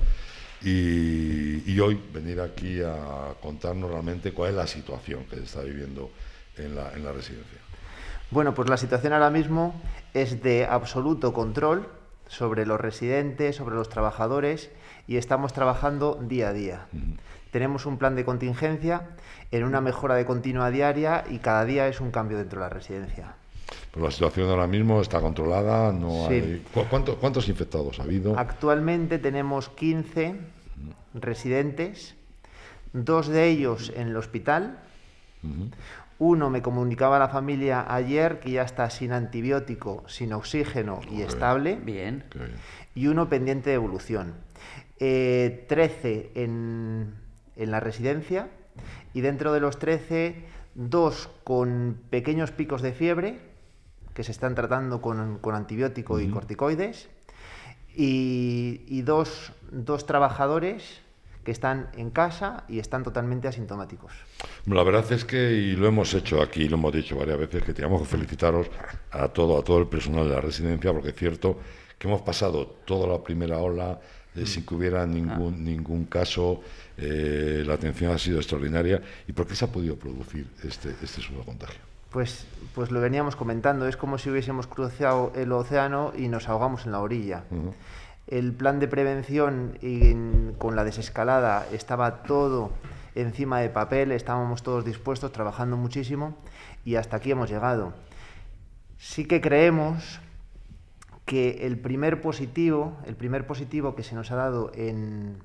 Y hoy venir aquí a contarnos realmente cuál es la situación que se está viviendo en la residencia. Bueno, pues la situación ahora mismo es de absoluto control sobre los residentes, sobre los trabajadores, y estamos trabajando día a día. Tenemos un plan de contingencia en una mejora de continua diaria y cada día es un cambio dentro de la residencia. Pero la situación ahora mismo está controlada, no Sí. hay... ¿Cuántos infectados ha habido? Actualmente tenemos 15 residentes, 2 de ellos en el hospital. Uno me comunicaba la familia ayer que ya está sin antibiótico, sin oxígeno y estable. Bien. Qué bien. Y uno pendiente de evolución. 13 en la residencia, y dentro de los 13, 2 con pequeños picos de fiebre que se están tratando con antibiótico y corticoides, y dos trabajadores que están en casa y están totalmente asintomáticos. La verdad es que, y lo hemos hecho aquí, lo hemos dicho varias veces, que teníamos que felicitaros a todo el personal de la residencia, porque es cierto que hemos pasado toda la primera ola sin que hubiera ningún caso. La atención ha sido extraordinaria. ¿Y por qué se ha podido producir este segundo contagio? Pues lo veníamos comentando, es como si hubiésemos cruzado el océano y nos ahogamos en la orilla. El plan de prevención con la desescalada estaba todo encima de papel, estábamos todos dispuestos, trabajando muchísimo, y hasta aquí hemos llegado. Sí que creemos que el primer positivo que se nos ha dado en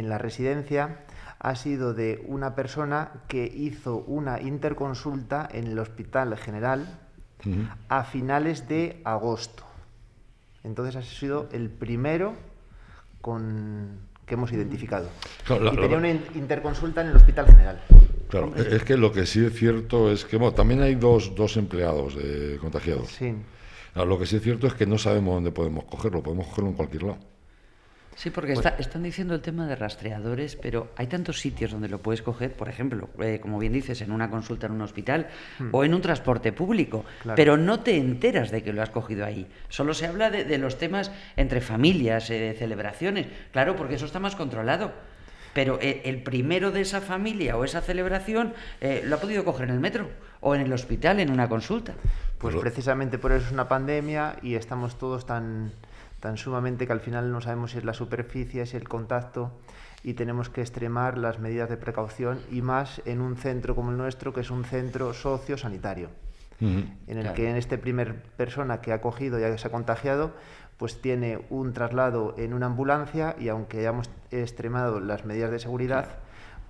la residencia ha sido de una persona que hizo una interconsulta en el Hospital General a finales de agosto. Entonces ha sido el primero que hemos identificado. Claro, y tenía una interconsulta en el Hospital General. Claro, es que lo que sí es cierto es que también hay dos empleados contagiados. Sí. Lo que sí es cierto es que no sabemos dónde podemos cogerlo en cualquier lado. Sí, porque están diciendo el tema de rastreadores, pero hay tantos sitios donde lo puedes coger, por ejemplo, como bien dices, en una consulta en un hospital o en un transporte público, Claro. pero no te enteras de que lo has cogido ahí. Solo se habla de los temas entre familias, de celebraciones, claro, porque eso está más controlado. Pero el primero de esa familia o esa celebración lo ha podido coger en el metro o en el hospital, en una consulta. Pues precisamente por eso es una pandemia y estamos todos tan sumamente que al final no sabemos si es la superficie, si es el contacto, y tenemos que extremar las medidas de precaución, y más en un centro como el nuestro, que es un centro sociosanitario, en el Claro. que en este primer persona que ha cogido, ya que se ha contagiado, pues tiene un traslado en una ambulancia, y aunque hayamos extremado las medidas de seguridad,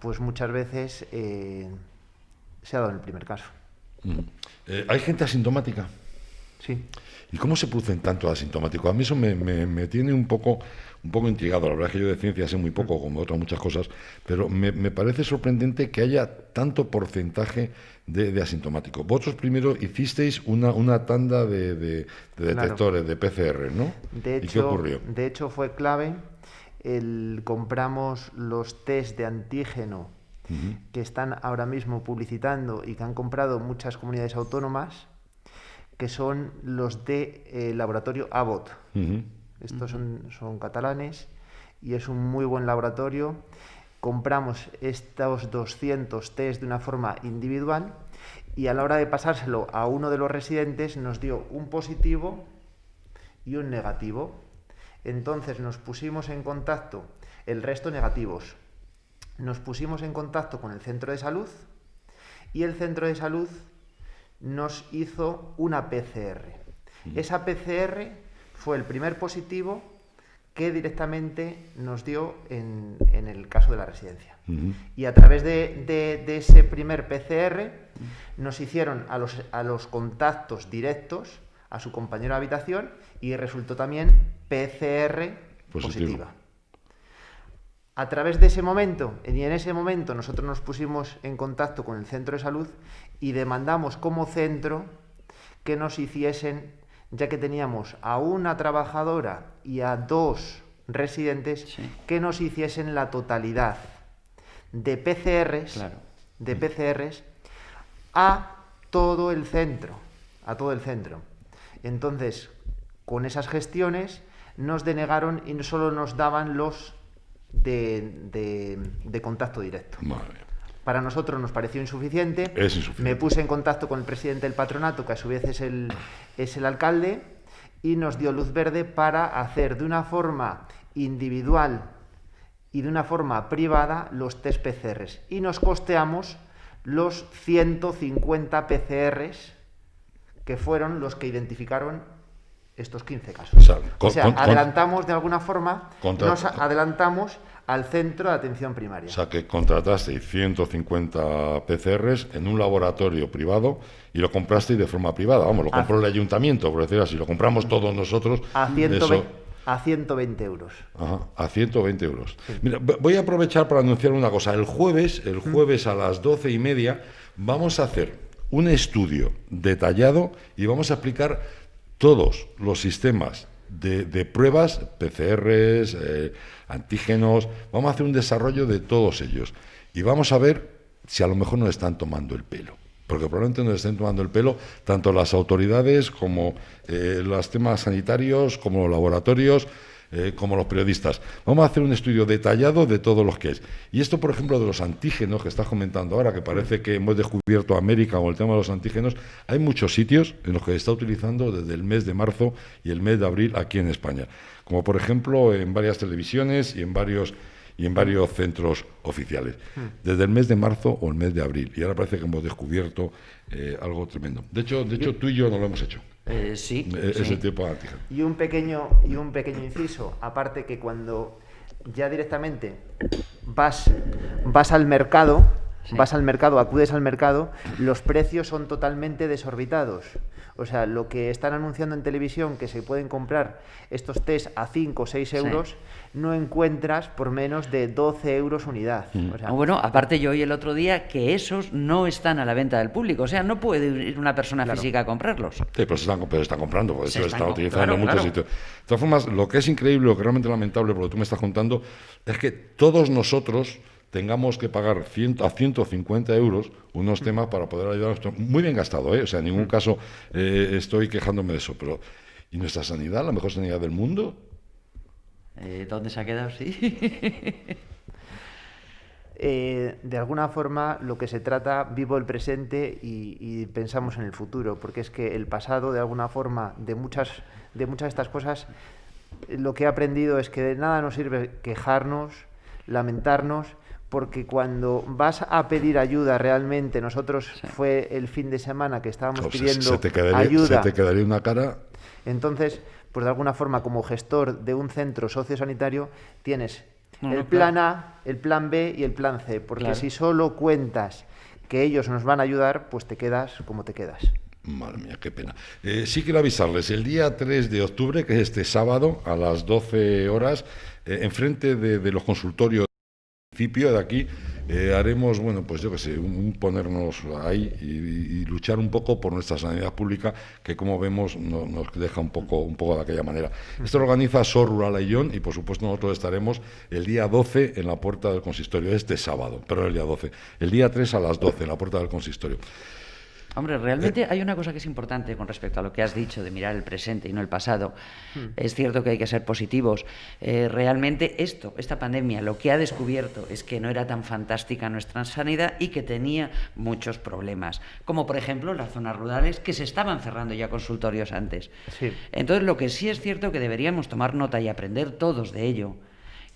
pues muchas veces se ha dado en el primer caso. ¿Hay gente asintomática? Sí. ¿Y cómo se producen tantos asintomáticos? A mí eso me tiene un poco intrigado. La verdad es que yo de ciencia sé muy poco, como otras muchas cosas, pero me parece sorprendente que haya tanto porcentaje de asintomáticos. Vosotros primero hicisteis una tanda de detectores, de PCR, ¿no? De ¿Y qué ocurrió? hecho, fue clave compramos los test de antígeno que están ahora mismo publicitando y que han comprado muchas comunidades autónomas, que son los de laboratorio Abbott. Estos son catalanes y es un muy buen laboratorio. Compramos estos 200 test de una forma individual y a la hora de pasárselo a uno de los residentes nos dio un positivo y un negativo. Entonces nos pusimos en contacto, el resto negativos. Nos pusimos en contacto con el centro de salud y el centro de salud nos hizo una PCR. Esa PCR fue el primer positivo que directamente nos dio en el caso de la residencia. Y a través de ese primer PCR nos hicieron a los contactos directos a su compañero de habitación y resultó también PCR positiva. A través de ese momento, y en ese momento nosotros nos pusimos en contacto con el centro de salud y demandamos como centro que nos hiciesen, ya que teníamos a una trabajadora y a 2 residentes, que nos hiciesen la totalidad de PCRs, a todo el centro. Entonces, con esas gestiones nos denegaron y solo nos daban los de contacto directo. Madre. Para nosotros nos pareció insuficiente. Es insuficiente. Me puse en contacto con el presidente del patronato, que a su vez es el alcalde, y nos dio luz verde para hacer de una forma individual y de una forma privada los test PCRs. Y nos costeamos los 150 PCRs que fueron los que identificaron estos 15 casos. O sea, adelantamos de alguna forma, nos adelantamos al centro de atención primaria. O sea, que contrataste 150 PCRs en un laboratorio privado y lo compraste de forma privada. Vamos, lo compró el ayuntamiento, por decir así. Lo compramos todos nosotros. A 120 euros. Ajá, a 120 euros. Sí. Mira, voy a aprovechar para anunciar una cosa. El jueves a las 12:30 vamos a hacer un estudio detallado y vamos a explicar todos los sistemas de pruebas, PCRs, antígenos. Vamos a hacer un desarrollo de todos ellos y vamos a ver si a lo mejor nos están tomando el pelo, porque probablemente nos estén tomando el pelo tanto las autoridades como los temas sanitarios, como los laboratorios, como los periodistas. Vamos a hacer un estudio detallado de todos los que es. Y esto, por ejemplo, de los antígenos que estás comentando ahora, que parece que hemos descubierto América o el tema de los antígenos, hay muchos sitios en los que se está utilizando desde el mes de marzo y el mes de abril aquí en España, como por ejemplo en varias televisiones y en varios centros oficiales, desde el mes de marzo o el mes de abril. Y ahora parece que hemos descubierto algo tremendo. De hecho, tú y yo no lo hemos hecho. Sí. Ese tipo de antígeno. Y un pequeño inciso, aparte que cuando ya directamente vas al mercado, acudes al mercado, los precios son totalmente desorbitados. O sea, lo que están anunciando en televisión, que se pueden comprar estos test a 5 o 6 euros, no encuentras por menos de 12 euros unidad. O sea, bueno, aparte yo oí el otro día que esos no están a la venta del público, o sea, no puede ir una persona física a comprarlos. Sí, pero se están comprando, porque se están utilizando en muchos sitios. De todas formas, lo que es increíble, lo que es realmente lamentable, por lo que tú me estás contando, es que todos nosotros tengamos que pagar a 150 euros unos temas para poder ayudar a nuestro... Muy bien gastado, ¿eh? O sea, en ningún caso estoy quejándome de eso, pero... ¿Y nuestra sanidad, la mejor sanidad del mundo? ¿Dónde se ha quedado? Sí. De alguna forma, lo que se trata, vivo el presente y pensamos en el futuro, porque es que el pasado, de alguna forma, de muchas de estas cosas, lo que he aprendido es que de nada nos sirve quejarnos, lamentarnos, porque cuando vas a pedir ayuda realmente, nosotros fue el fin de semana que estábamos pidiendo ayuda. Se te quedaría una cara. Entonces, pues de alguna forma, como gestor de un centro sociosanitario, tienes el plan A, el plan B y el plan C, porque si solo cuentas que ellos nos van a ayudar, pues te quedas como te quedas. Madre mía, qué pena. Sí quiero avisarles, el día 3 de octubre, que es este sábado, a las 12 horas, enfrente de los consultorios de aquí, haremos, bueno, pues yo qué sé, un ponernos ahí y luchar un poco por nuestra sanidad pública, que como vemos nos deja un poco de aquella manera. Esto lo organiza SOR Rural Ayllón y por supuesto nosotros estaremos el día 12 en la puerta del consistorio, este sábado, pero el día 12, el día 3 a las 12 en la puerta del consistorio. Hombre, realmente hay una cosa que es importante con respecto a lo que has dicho de mirar el presente y no el pasado. Es cierto que hay que ser positivos. Realmente esta pandemia, lo que ha descubierto es que no era tan fantástica nuestra sanidad y que tenía muchos problemas, como por ejemplo las zonas rurales que se estaban cerrando ya consultorios antes. Sí. Entonces, lo que sí es cierto que deberíamos tomar nota y aprender todos de ello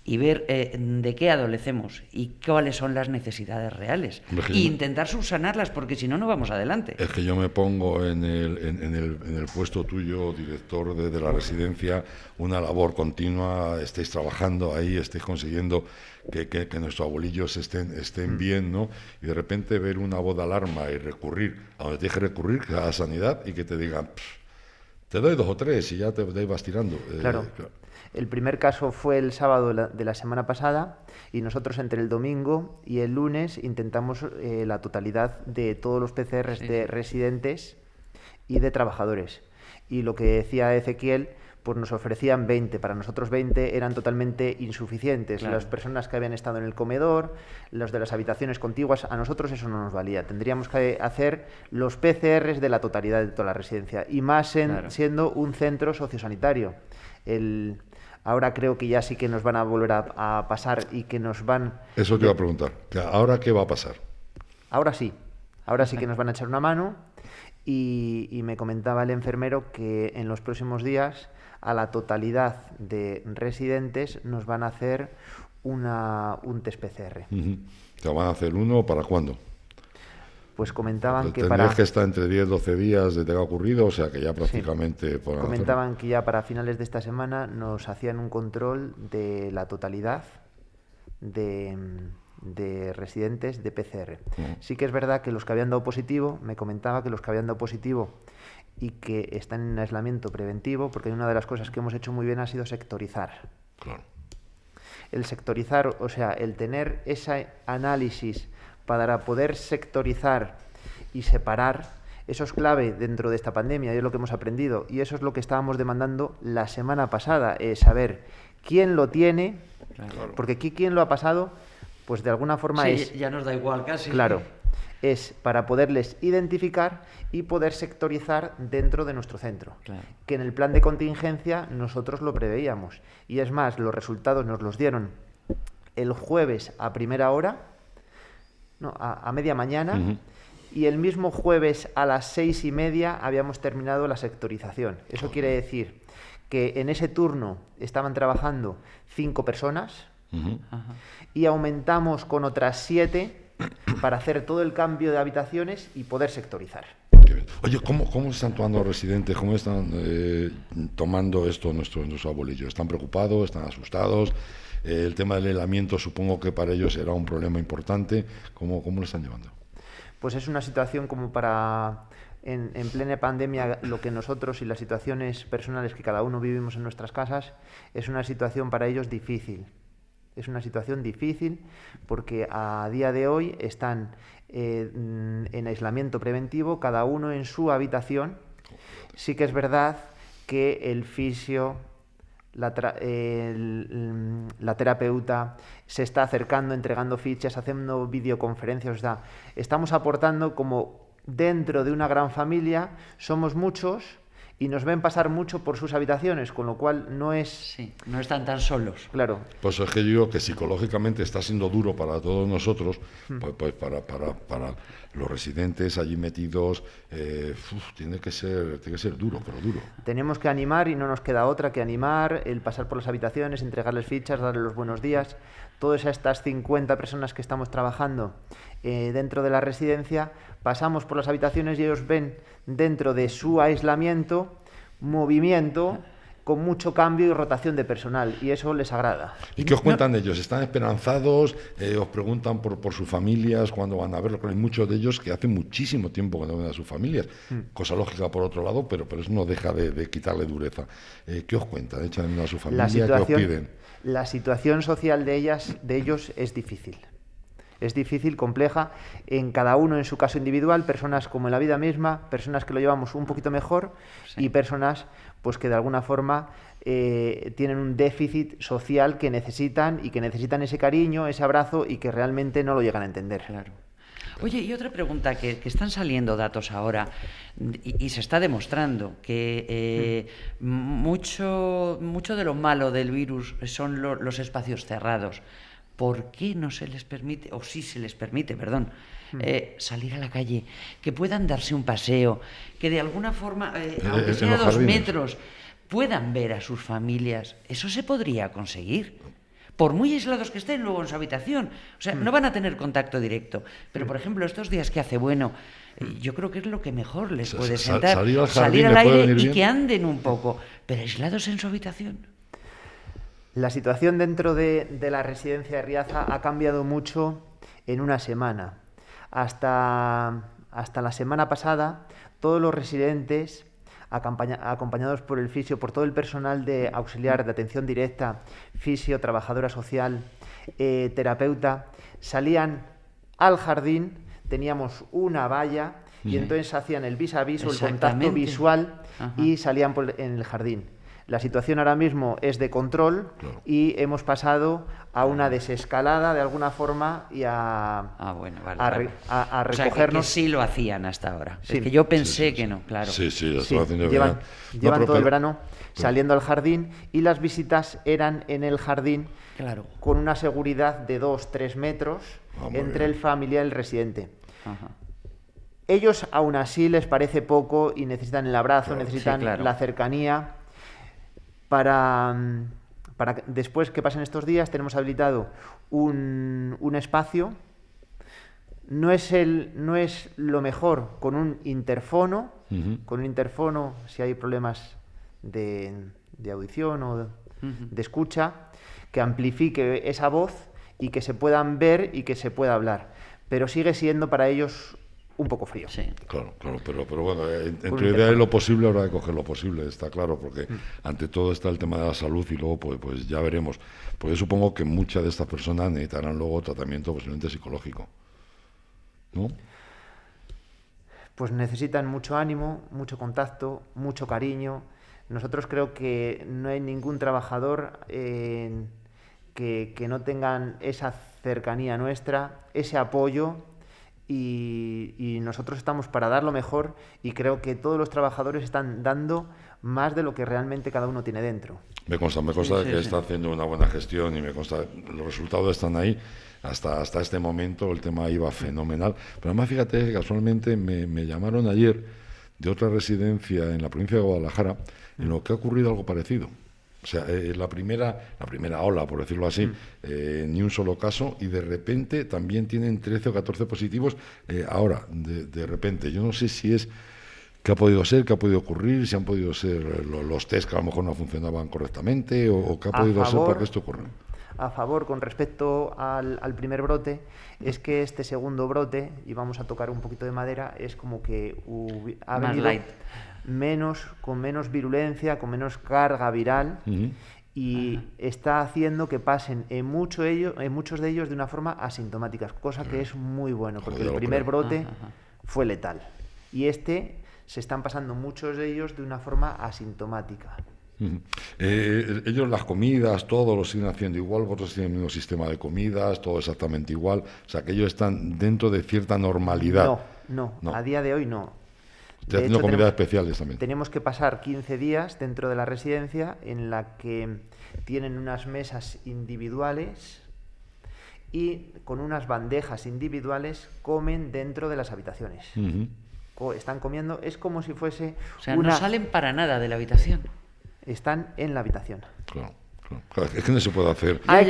y ver de qué adolecemos y cuáles son las necesidades reales e intentar subsanarlas, porque si no, no vamos adelante. Es que yo me pongo en el puesto tuyo, director de la residencia, una labor continua, estéis trabajando ahí, estéis consiguiendo que nuestros abuelillos estén bien, ¿no? Y de repente ver una voz de alarma y recurrir a donde tienes que recurrir, que es a la sanidad, y que te digan, te doy 2 o 3 y ya te vas tirando. Claro. El primer caso fue el sábado de la semana pasada y nosotros entre el domingo y el lunes intentamos la totalidad de todos los PCRs de residentes y de trabajadores. Y lo que decía Ezequiel, pues nos ofrecían 20. Para nosotros 20 eran totalmente insuficientes. Claro. Las personas que habían estado en el comedor, los de las habitaciones contiguas, a nosotros eso no nos valía. Tendríamos que hacer los PCRs de la totalidad de toda la residencia y más siendo un centro sociosanitario. Ahora creo que ya sí que nos van a volver a pasar y que nos van... Eso te iba a preguntar. ¿Ahora qué va a pasar? Ahora sí que nos van a echar una mano y me comentaba el enfermero que en los próximos días a la totalidad de residentes nos van a hacer un test PCR. ¿Te van a hacer uno para cuándo? Pues comentaban que tendrías que estar entre 10 y 12 días de que ha ocurrido, o sea que ya prácticamente... Sí. Comentaban que ya para finales de esta semana nos hacían un control de la totalidad de residentes de PCR. Sí que es verdad que los que habían dado positivo, me comentaba que los que habían dado positivo y que están en aislamiento preventivo, porque una de las cosas que hemos hecho muy bien ha sido sectorizar. Claro. El sectorizar, o sea, el tener ese análisis para poder sectorizar y separar, eso es clave dentro de esta pandemia, y es lo que hemos aprendido, y eso es lo que estábamos demandando la semana pasada, saber quién lo tiene, claro. Porque aquí quién lo ha pasado, pues de alguna forma ya nos da igual casi. Claro, es para poderles identificar y poder sectorizar dentro de nuestro centro, claro. Que en el plan de contingencia nosotros lo preveíamos, y es más, los resultados nos los dieron el jueves a primera hora, a media mañana, y el mismo jueves a las 6:30 habíamos terminado la sectorización. Eso quiere decir que en ese turno estaban trabajando 5 personas y aumentamos con otras 7 para hacer todo el cambio de habitaciones y poder sectorizar. Oye, ¿cómo están tomando los residentes? ¿Cómo están tomando esto nuestros abuelillos? ¿Están preocupados? ¿Están asustados? El tema del aislamiento supongo que para ellos será un problema importante. ¿Cómo lo están llevando? Pues es una situación como para, en plena pandemia, lo que nosotros y las situaciones personales que cada uno vivimos en nuestras casas, es una situación para ellos difícil. Es una situación difícil porque a día de hoy están en aislamiento preventivo, cada uno en su habitación. Sí que es verdad que el fisio... La terapeuta se está acercando, entregando fichas, haciendo videoconferencias. O sea, estamos aportando como dentro de una gran familia, somos muchos y nos ven pasar mucho por sus habitaciones, con lo cual no es... Sí, no están tan solos. Claro. Pues es que yo digo que psicológicamente está siendo duro para todos nosotros, pues para los residentes allí metidos, tiene que ser duro, pero duro. Tenemos que animar y no nos queda otra que animar, el pasar por las habitaciones, entregarles fichas, darles los buenos días. Todas estas 50 personas que estamos trabajando dentro de la residencia, pasamos por las habitaciones y ellos ven dentro de su aislamiento movimiento con mucho cambio y rotación de personal, y eso les agrada. ¿Y qué os cuentan ellos? ¿Están esperanzados? ¿Os preguntan por sus familias cuándo van a verlo? Hay muchos de ellos que hace muchísimo tiempo que no ven a sus familias, cosa lógica por otro lado, pero eso no deja de quitarle dureza. ¿Qué os cuentan? ¿Echan a su familia? ¿Qué os piden? La situación social de ellos es difícil. Es difícil, compleja, en cada uno en su caso individual, personas como en la vida misma, personas que lo llevamos un poquito mejor y personas pues que de alguna forma tienen un déficit social que necesitan ese cariño, ese abrazo y que realmente no lo llegan a entender. Claro. Oye, y otra pregunta, que están saliendo datos ahora y se está demostrando que mucho de lo malo del virus son los espacios cerrados. ¿Por qué no se les permite, o sí se les permite, perdón, salir a la calle, que puedan darse un paseo, que de alguna forma, aunque sea 2 metros, puedan ver a sus familias? Eso se podría conseguir. Por muy aislados que estén luego en su habitación. O sea, no van a tener contacto directo. Pero, por ejemplo, estos días que hace bueno, yo creo que es lo que mejor les puede sentar. Salir al aire y que anden un poco. Pero aislados en su habitación. La situación dentro de la residencia de Riaza ha cambiado mucho en una semana. Hasta la semana pasada, todos los residentes, acompañados por el fisio, por todo el personal de auxiliar de atención directa, fisio, trabajadora social, terapeuta, salían al jardín, teníamos una valla y entonces hacían el vis a vis o el contacto visual y salían en el jardín. La situación ahora mismo es de control y hemos pasado a una desescalada de alguna forma y a recogernos. O sea, que sí lo hacían hasta ahora. Sí. Es que yo pensé que no, claro. Sí, lo estaba haciendo llevan todo el verano saliendo al jardín y las visitas eran en el jardín con una seguridad de 2-3 metros entre el familiar y el residente. Ellos aún así les parece poco y necesitan el abrazo, necesitan la cercanía. Para después que pasen estos días tenemos habilitado un espacio. No es lo mejor con un interfono, si hay problemas de audición o de escucha, que amplifique esa voz y que se puedan ver y que se pueda hablar. Pero sigue siendo para ellos un poco frío. Sí. Claro, pero bueno, entre idea y lo posible habrá que coger lo posible, está claro, porque ante todo está el tema de la salud y luego pues ya veremos. Porque yo supongo que muchas de estas personas necesitarán luego tratamiento posiblemente psicológico, ¿no? Pues necesitan mucho ánimo, mucho contacto, mucho cariño. Nosotros creo que no hay ningún trabajador que no tengan esa cercanía nuestra, ese apoyo. Y nosotros estamos para dar lo mejor y creo que todos los trabajadores están dando más de lo que realmente cada uno tiene dentro. Me consta que está haciendo una buena gestión y me consta los resultados están ahí. Hasta este momento el tema iba fenomenal. Pero además fíjate que casualmente me llamaron ayer de otra residencia en la provincia de Guadalajara en lo que ha ocurrido algo parecido. O sea, la primera ola, por decirlo así, ni un solo caso, y de repente también tienen 13 o 14 positivos. Ahora, de repente, yo no sé si es qué ha podido ser, qué ha podido ocurrir, si han podido ser los test que a lo mejor no funcionaban correctamente, o qué ha podido ser para que esto ocurra. A favor, con respecto al primer brote, es que este segundo brote, y vamos a tocar un poquito de madera, es como que ha venido con menos virulencia, con menos carga viral, y está haciendo que pasen en muchos de ellos de una forma asintomática, cosa que es muy bueno, porque el primer brote fue letal, y se están pasando muchos de ellos de una forma asintomática. Ellos las comidas, todo lo siguen haciendo igual, vosotros tienen el mismo sistema de comidas, todo exactamente igual, o sea que ellos están dentro de cierta normalidad. No. A día de hoy no. Estoy haciendo comidas especiales también. Tenemos que pasar 15 días dentro de la residencia en la que tienen unas mesas individuales y con unas bandejas individuales comen dentro de las habitaciones. Están comiendo, es como si fuese... O sea, no salen para nada de la habitación. Están en la habitación. Claro. Es que no se puede hacer. A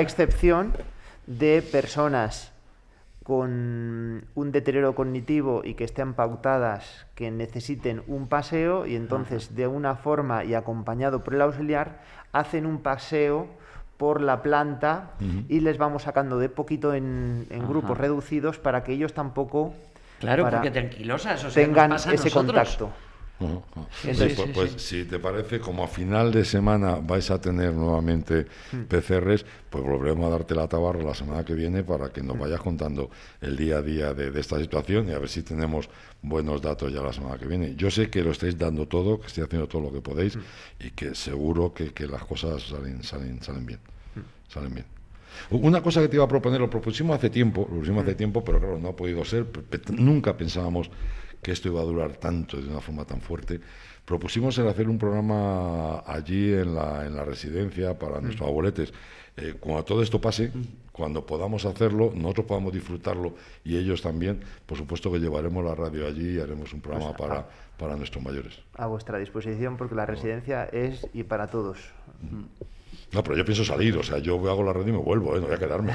excepción de personas con un deterioro cognitivo y que estén pautadas que necesiten un paseo y entonces de una forma y acompañado por el auxiliar hacen un paseo por la planta y les vamos sacando de poquito en grupos reducidos para que ellos tampoco porque te anquilosas, o sea, tengan nos pasa a ese nosotros. contacto. Entonces, Pues si te parece, como a final de semana vais a tener nuevamente PCRs, pues volveremos a darte la tabarra la semana que viene para que nos vayas contando el día a día de esta situación y a ver si tenemos buenos datos ya la semana que viene. Yo sé que lo estáis dando todo, que estáis haciendo todo lo que podéis y que seguro que las cosas salen bien. Salen bien. Una cosa que te iba a proponer, lo propusimos hace tiempo, pero claro, no ha podido ser. Nunca pensábamos que esto iba a durar tanto de una forma tan fuerte. Propusimos el hacer un programa allí en la residencia para nuestros abueletes. Cuando todo esto pase, cuando podamos hacerlo, nosotros podamos disfrutarlo y ellos también, por supuesto que llevaremos la radio allí y haremos un programa para nuestros mayores. A vuestra disposición, porque la residencia es y para todos. No, pero yo pienso salir, o sea, yo hago la radio y me vuelvo, no voy a quedarme.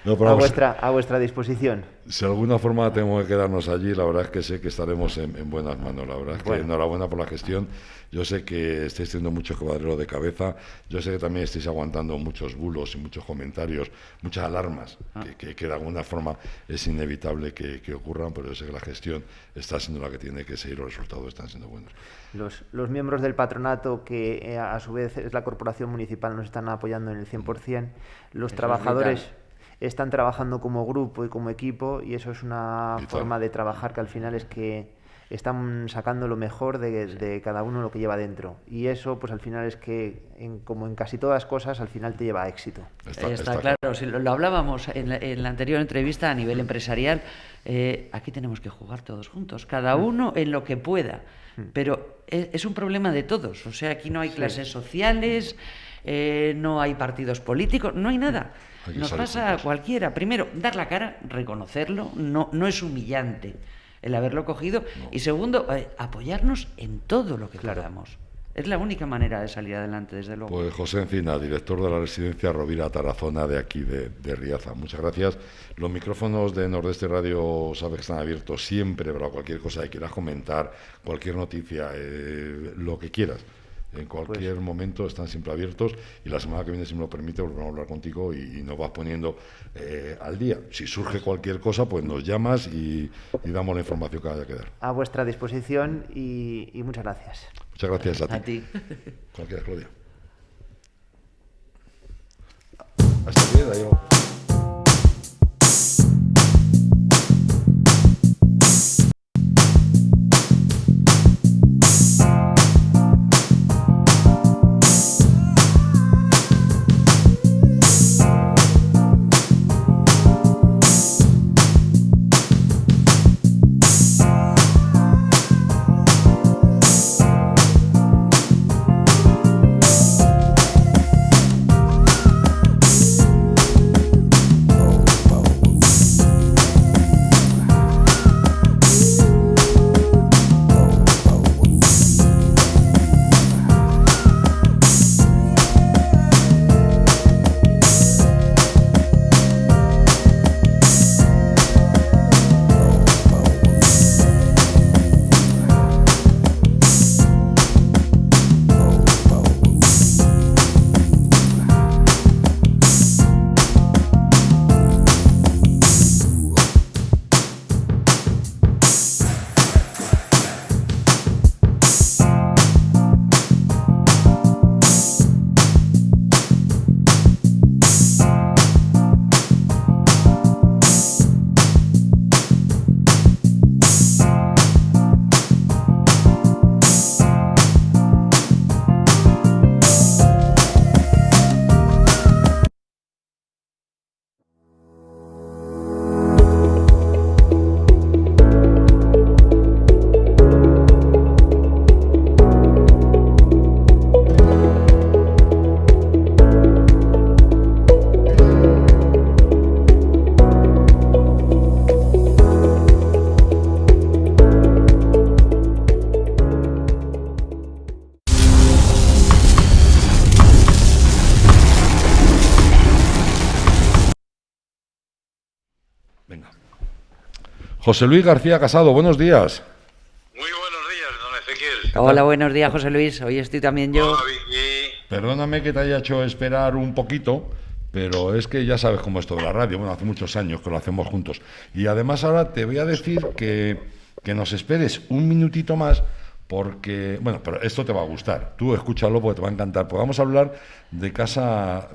No, pero a vuestra disposición. Si de alguna forma tenemos que quedarnos allí, la verdad es que sé que estaremos en buenas manos. La verdad es que enhorabuena por la gestión. Yo sé que estáis teniendo mucho quebradero de cabeza. Yo sé que también estáis aguantando muchos bulos y muchos comentarios, muchas alarmas, que de alguna forma es inevitable que ocurran, pero yo sé que la gestión está siendo la que tiene que ser y los resultados están siendo buenos. Los miembros del patronato, que a su vez es la corporación municipal, nos están apoyando en el 100%. Los trabajadores están trabajando como grupo y como equipo, y eso es una forma de trabajar que al final es que están sacando lo mejor de cada uno, lo que lleva dentro, y eso pues al final es que como en casi todas cosas al final te lleva a éxito. Está claro. Si lo hablábamos en la anterior entrevista a nivel empresarial, aquí tenemos que jugar todos juntos, cada uno en lo que pueda, pero es un problema de todos. O sea, aquí no hay clases sociales, no hay partidos políticos, no hay nada. Nos pasa a cualquiera. Primero, dar la cara, reconocerlo, no es humillante el haberlo cogido. No. Y segundo, apoyarnos en todo lo que podamos. Es la única manera de salir adelante, desde luego. Pues José Encina, director de la residencia Rovira Tarazona de aquí de Riaza. Muchas gracias. Los micrófonos de Nordeste Radio, sabes que están abiertos siempre para cualquier cosa que quieras comentar, cualquier noticia, lo que quieras. En cualquier momento están siempre abiertos, y la semana que viene, si me lo permite, volvemos a hablar contigo y nos vas poniendo al día. Si surge cualquier cosa, pues nos llamas y damos la información que haya que dar. A vuestra disposición y muchas gracias. Muchas gracias a ti. A ti. Cualquiera, Claudia. Hasta aquí, Dayo. Venga. José Luis García Casado, buenos días. Muy buenos días, don Ezequiel. Hola, buenos días, José Luis. Hoy estoy también yo. Hola, Vicky. Perdóname que te haya hecho esperar un poquito, pero es que ya sabes cómo es esto de la radio. Bueno, hace muchos años que lo hacemos juntos. Y además ahora te voy a decir que nos esperes un minutito más, porque, bueno, pero esto te va a gustar. Tú escúchalo porque te va a encantar. Pues vamos a hablar de casa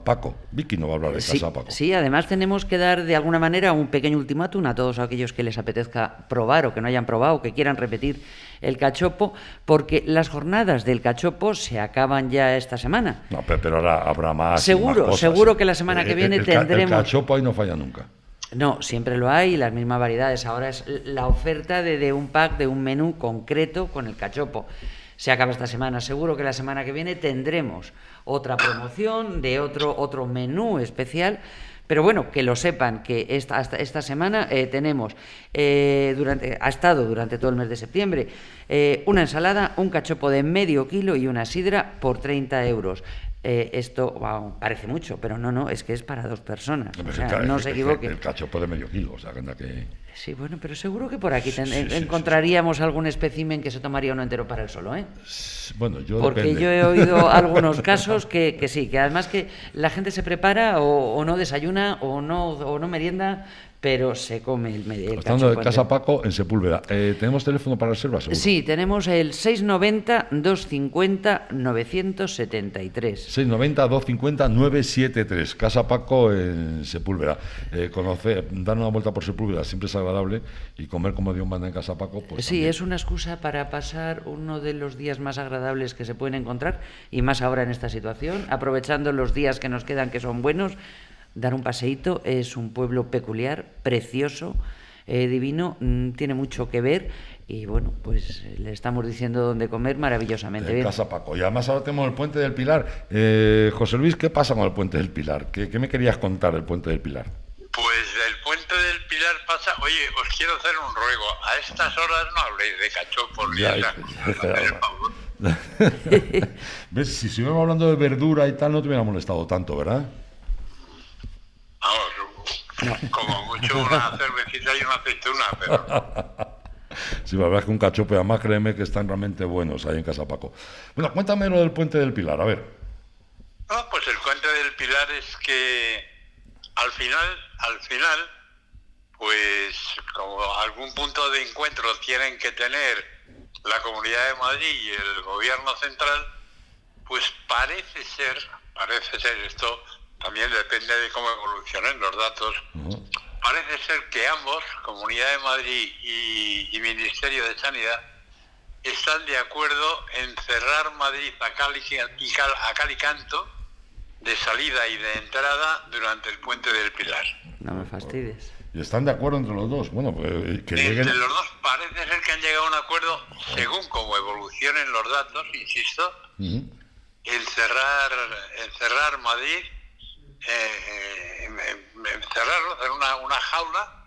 Paco. Vicky no va a hablar de casa Paco. Sí, además tenemos que dar de alguna manera un pequeño ultimátum a todos aquellos que les apetezca probar o que no hayan probado, que quieran repetir el cachopo, porque las jornadas del cachopo se acaban ya esta semana. No, pero ahora habrá más. Seguro, más cosas. Seguro que la semana que viene tendremos. El cachopo ahí no falla nunca. No, siempre lo hay, las mismas variedades. Ahora es la oferta de un pack, de un menú concreto con el cachopo. Se acaba esta semana. Seguro que la semana que viene tendremos otra promoción de otro menú especial. Pero bueno, que lo sepan, que esta semana tenemos, ha estado durante todo el mes de septiembre, una ensalada, un cachopo de medio kilo y una sidra por 30 euros. Esto parece mucho, pero no, es que es para 2 personas. O sea, no se equivoquen. El cachopo de medio kilo, o sea, que... Sí, bueno, pero seguro que por aquí encontraríamos algún espécimen que se tomaría uno entero para él solo, ¿eh? Bueno, porque depende. yo he oído algunos casos que sí, que además que la gente se prepara o no desayuna o no merienda, pero se come el Estando de cachopo casa entero. Paco en Sepúlveda. ¿Tenemos teléfono para reservas? Seguro. Sí, tenemos el 690-250-973. 690-250-973. Casa Paco en Sepúlveda. Dar una vuelta por Sepúlveda siempre es agradable, y comer como Dios manda en Casa Paco, pues Sí, también. es una excusa para pasar uno de los días más agradables que se pueden encontrar, y más ahora en esta situación, aprovechando los días que nos quedan, que son buenos. Dar un paseíto. Es un pueblo peculiar, precioso, divino, tiene mucho que ver, y bueno, pues le estamos diciendo dónde comer maravillosamente bien. Casa Paco. Y además ahora tenemos el Puente del Pilar. José Luis, ¿qué pasa con el Puente del Pilar? ¿Qué me querías contar del Puente del Pilar? Pues el Puente del Pilar pasa... Oye, os quiero hacer un ruego. A estas horas no habléis de cachopos. ¿Ves? Si estuviéramos hablando de verdura y tal, no te hubiera molestado tanto, ¿verdad? Vamos, como mucho una cervecita y una aceituna, pero... Sí, la verdad es que un cachopo, además créeme que están realmente buenos ahí en Casa Paco. Bueno, cuéntame lo del Puente del Pilar, a ver. No, pues el Puente del Pilar es que al final, pues como algún punto de encuentro tienen que tener la Comunidad de Madrid y el Gobierno Central, pues parece ser esto... También depende de cómo evolucionen los datos. Parece ser que ambos, Comunidad de Madrid y Ministerio de Sanidad, están de acuerdo en cerrar Madrid a cal y canto, de salida y de entrada, durante el Puente del Pilar. No me fastidies. ¿Y están de acuerdo entre los dos? Bueno, pues que lleguen... Entre los dos parece ser que han llegado a un acuerdo, según cómo evolucionen los datos, insisto, en cerrar Madrid, encerrarlo, hacer una jaula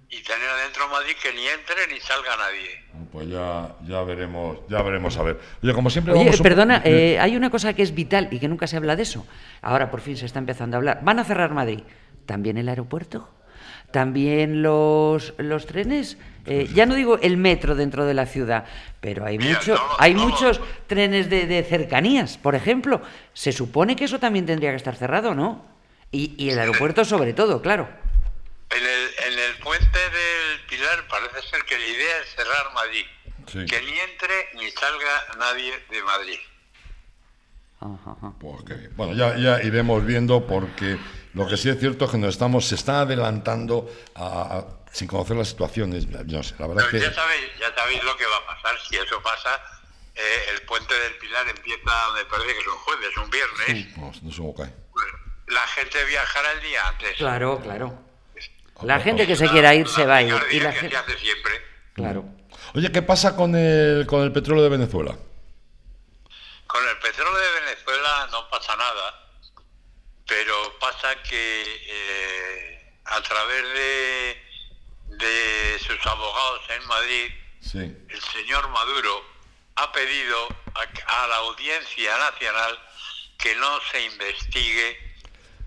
y tener adentro Madrid, que ni entre ni salga nadie. Pues ya veremos a ver. Oye, como siempre Oye, vamos... perdona, hay una cosa que es vital y que nunca se habla de eso. Ahora por fin se está empezando a hablar. Van a cerrar Madrid. ¿También el aeropuerto? ¿También los trenes? Ya no digo el metro dentro de la ciudad, pero hay muchos trenes de cercanías, por ejemplo. Se supone que eso también tendría que estar cerrado, ¿no? Y el aeropuerto sobre todo, claro. En el Puente del Pilar parece ser que la idea es cerrar Madrid. Sí. Que ni entre ni salga nadie de Madrid. Pues qué bien. Bueno, ya iremos viendo, porque lo que sí es cierto es que se está adelantando sin conocer las situaciones. No sé, la verdad es que... Ya sabéis lo que va a pasar. Si eso pasa, el Puente del Pilar empieza, me parece que es un jueves, un viernes. Sí. No sé cómo cae. La gente viajará el día antes. Claro. La gente que se quiera ir se va a ir. Y la gente se hace siempre. Claro. Oye, ¿qué pasa con el petróleo de Venezuela? Con el petróleo de Venezuela no pasa nada, pero pasa que a través de sus abogados en Madrid, el señor Maduro ha pedido a la Audiencia Nacional que no se investigue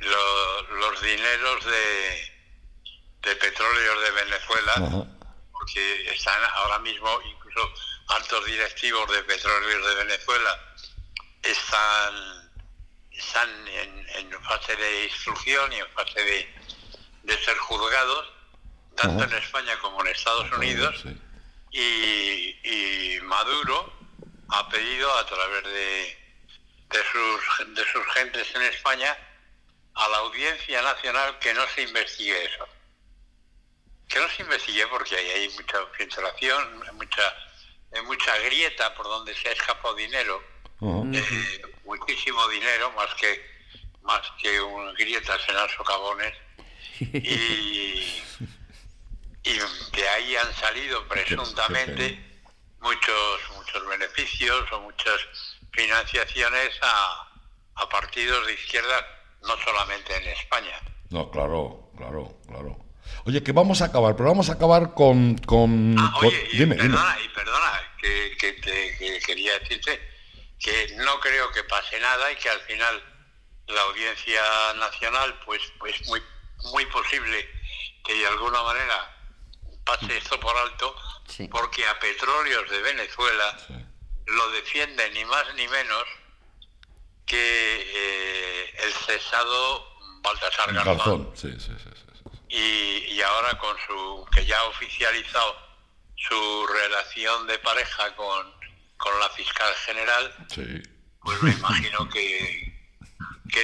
los dineros de petróleos de Venezuela, porque están ahora mismo incluso altos directivos de petróleos de Venezuela están están en fase de instrucción y en fase de ser juzgados, tanto en España como en Estados Unidos, Sí. y Maduro ha pedido a través de sus gentes en España a la Audiencia Nacional que no se investigue eso. Que no se investigue porque hay mucha filtración, mucha grieta por donde se ha escapado dinero, muchísimo dinero, más que grietas en los socavones, y de ahí han salido presuntamente muchos beneficios o muchas financiaciones a partidos de izquierda, no solamente en España. No, claro. Oye, que vamos a acabar, pero vamos a acabar con... Oye, Dime. Perdona, que quería decirte que no creo que pase nada y que al final la Audiencia Nacional, pues muy posible que de alguna manera pase esto por alto, Sí. porque a Petróleos de Venezuela lo defiende ni más ni menos que el cesado Baltasar Garzón. Sí. Y ahora que ya ha oficializado su relación de pareja con la fiscal general, Sí. pues me imagino que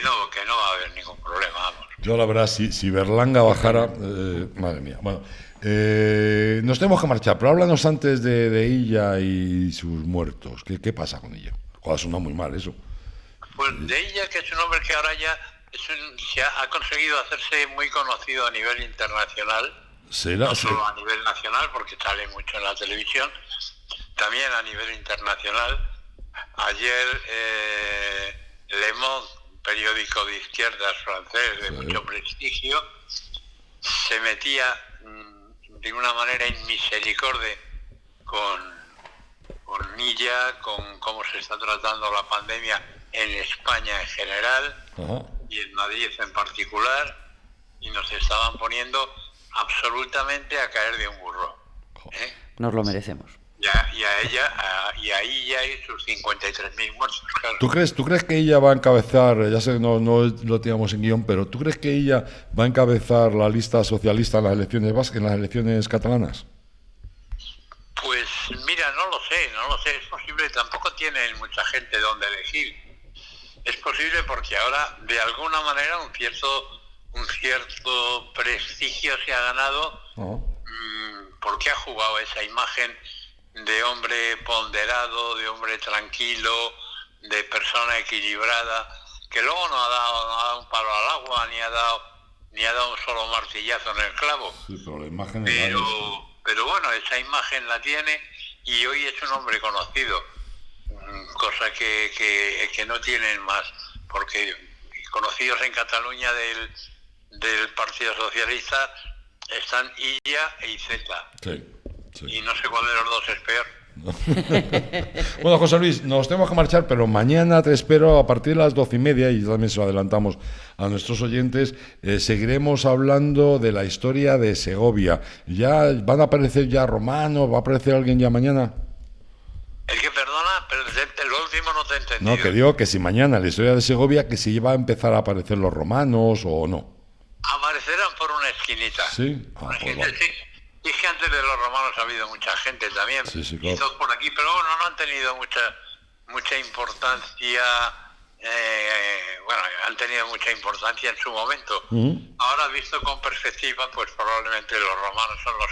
no va a haber ningún problema, vamos. Yo la verdad, si Berlanga bajara... madre mía. Bueno, nos tenemos que marchar, pero háblanos antes de ella y sus muertos. ¿Qué pasa con ella? Joder, suena muy mal eso. Pues de ella, que es un hombre que ahora ya ha conseguido hacerse muy conocido a nivel internacional, no solo a nivel nacional, porque sale mucho en la televisión, también a nivel internacional. Ayer Le Monde, periódico de izquierdas francés de mucho prestigio, se metía de una manera inmisericordia con ella, con cómo se está tratando la pandemia en España en general y en Madrid en particular, y nos estaban poniendo absolutamente a caer de un burro. Nos lo merecemos. Y a ella y sus 53.000 muertos. Claro. ¿Tú crees que ella va a encabezar, ya sé que no lo teníamos en guión, pero ¿tú crees que ella va a encabezar la lista socialista en las elecciones vascas, en las elecciones catalanas? Pues mira, no lo sé, es posible, tampoco tienen mucha gente donde elegir. Es posible porque ahora de alguna manera un cierto prestigio se ha ganado porque ha jugado esa imagen de hombre ponderado, de hombre tranquilo, de persona equilibrada, que luego no ha dado un palo al agua, ni ha dado un solo martillazo en el clavo. Sí, pero la imagen pero bueno, esa imagen la tiene y hoy es un hombre conocido, cosa que no tienen más, porque conocidos en Cataluña del Partido Socialista están Illa e Iceta. Sí. Y no sé cuál de los dos es peor. Bueno, José Luis, nos tenemos que marchar, pero mañana te espero a partir de las 12:30, y también se lo adelantamos a nuestros oyentes. Seguiremos hablando de la historia de Segovia. ¿Ya van a aparecer ya romanos? ¿Va a aparecer alguien ya mañana? El que perdona, pero lo último no te he entendido. No, que digo que si mañana la historia de Segovia, que si va a empezar a aparecer los romanos o no. Aparecerán por una esquinita. Sí. Pues vale. Sí. Y es que antes de los romanos ha habido mucha gente también, claro. y todos por aquí, pero bueno, no han tenido mucha importancia, han tenido mucha importancia en su momento. Ahora, visto con perspectiva, pues probablemente los romanos son los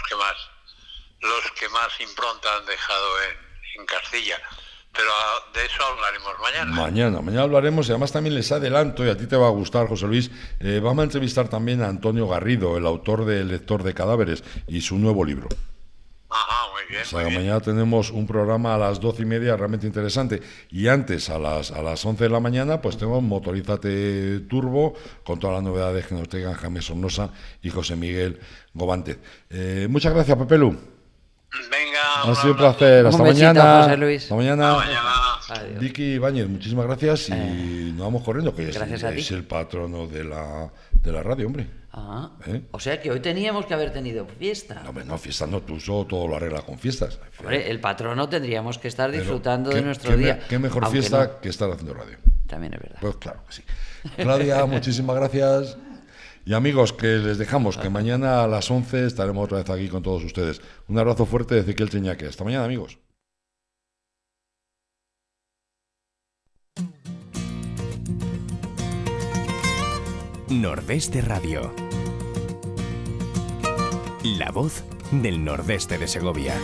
que más impronta han dejado en Castilla. Pero de eso hablaremos mañana. Mañana hablaremos, y además también les adelanto, y a ti te va a gustar, José Luis, vamos a entrevistar también a Antonio Garrido, el autor de El lector de cadáveres, y su nuevo libro. Ajá, muy bien. O sea, mañana tenemos un programa a las 12:30 realmente interesante, y antes a las 11 de la mañana pues tengo Motorízate Turbo, con todas las novedades que nos traigan Jaime Sornosa y José Miguel Gobántez. Muchas gracias, Pepe Lu. Venga, ha sido un placer. Hasta mañana. José Luis. Hasta mañana. Adiós. Vicky Ibáñez, muchísimas gracias, y nos vamos corriendo, que es el patrono de la radio, hombre. O sea que hoy teníamos que haber tenido fiesta. No, fiesta no, tú solo todo lo arreglas con fiestas. Hombre, el patrono tendríamos que estar disfrutando de nuestro qué día. Qué mejor Aunque fiesta no. que estar haciendo radio. también es verdad. Pues claro que sí. Claudia, muchísimas gracias. Y amigos, que les dejamos, que mañana a las 11 estaremos otra vez aquí con todos ustedes. Un abrazo fuerte de Ezequiel Cheñaque. Hasta mañana, amigos. Nordeste Radio. La voz del Nordeste de Segovia.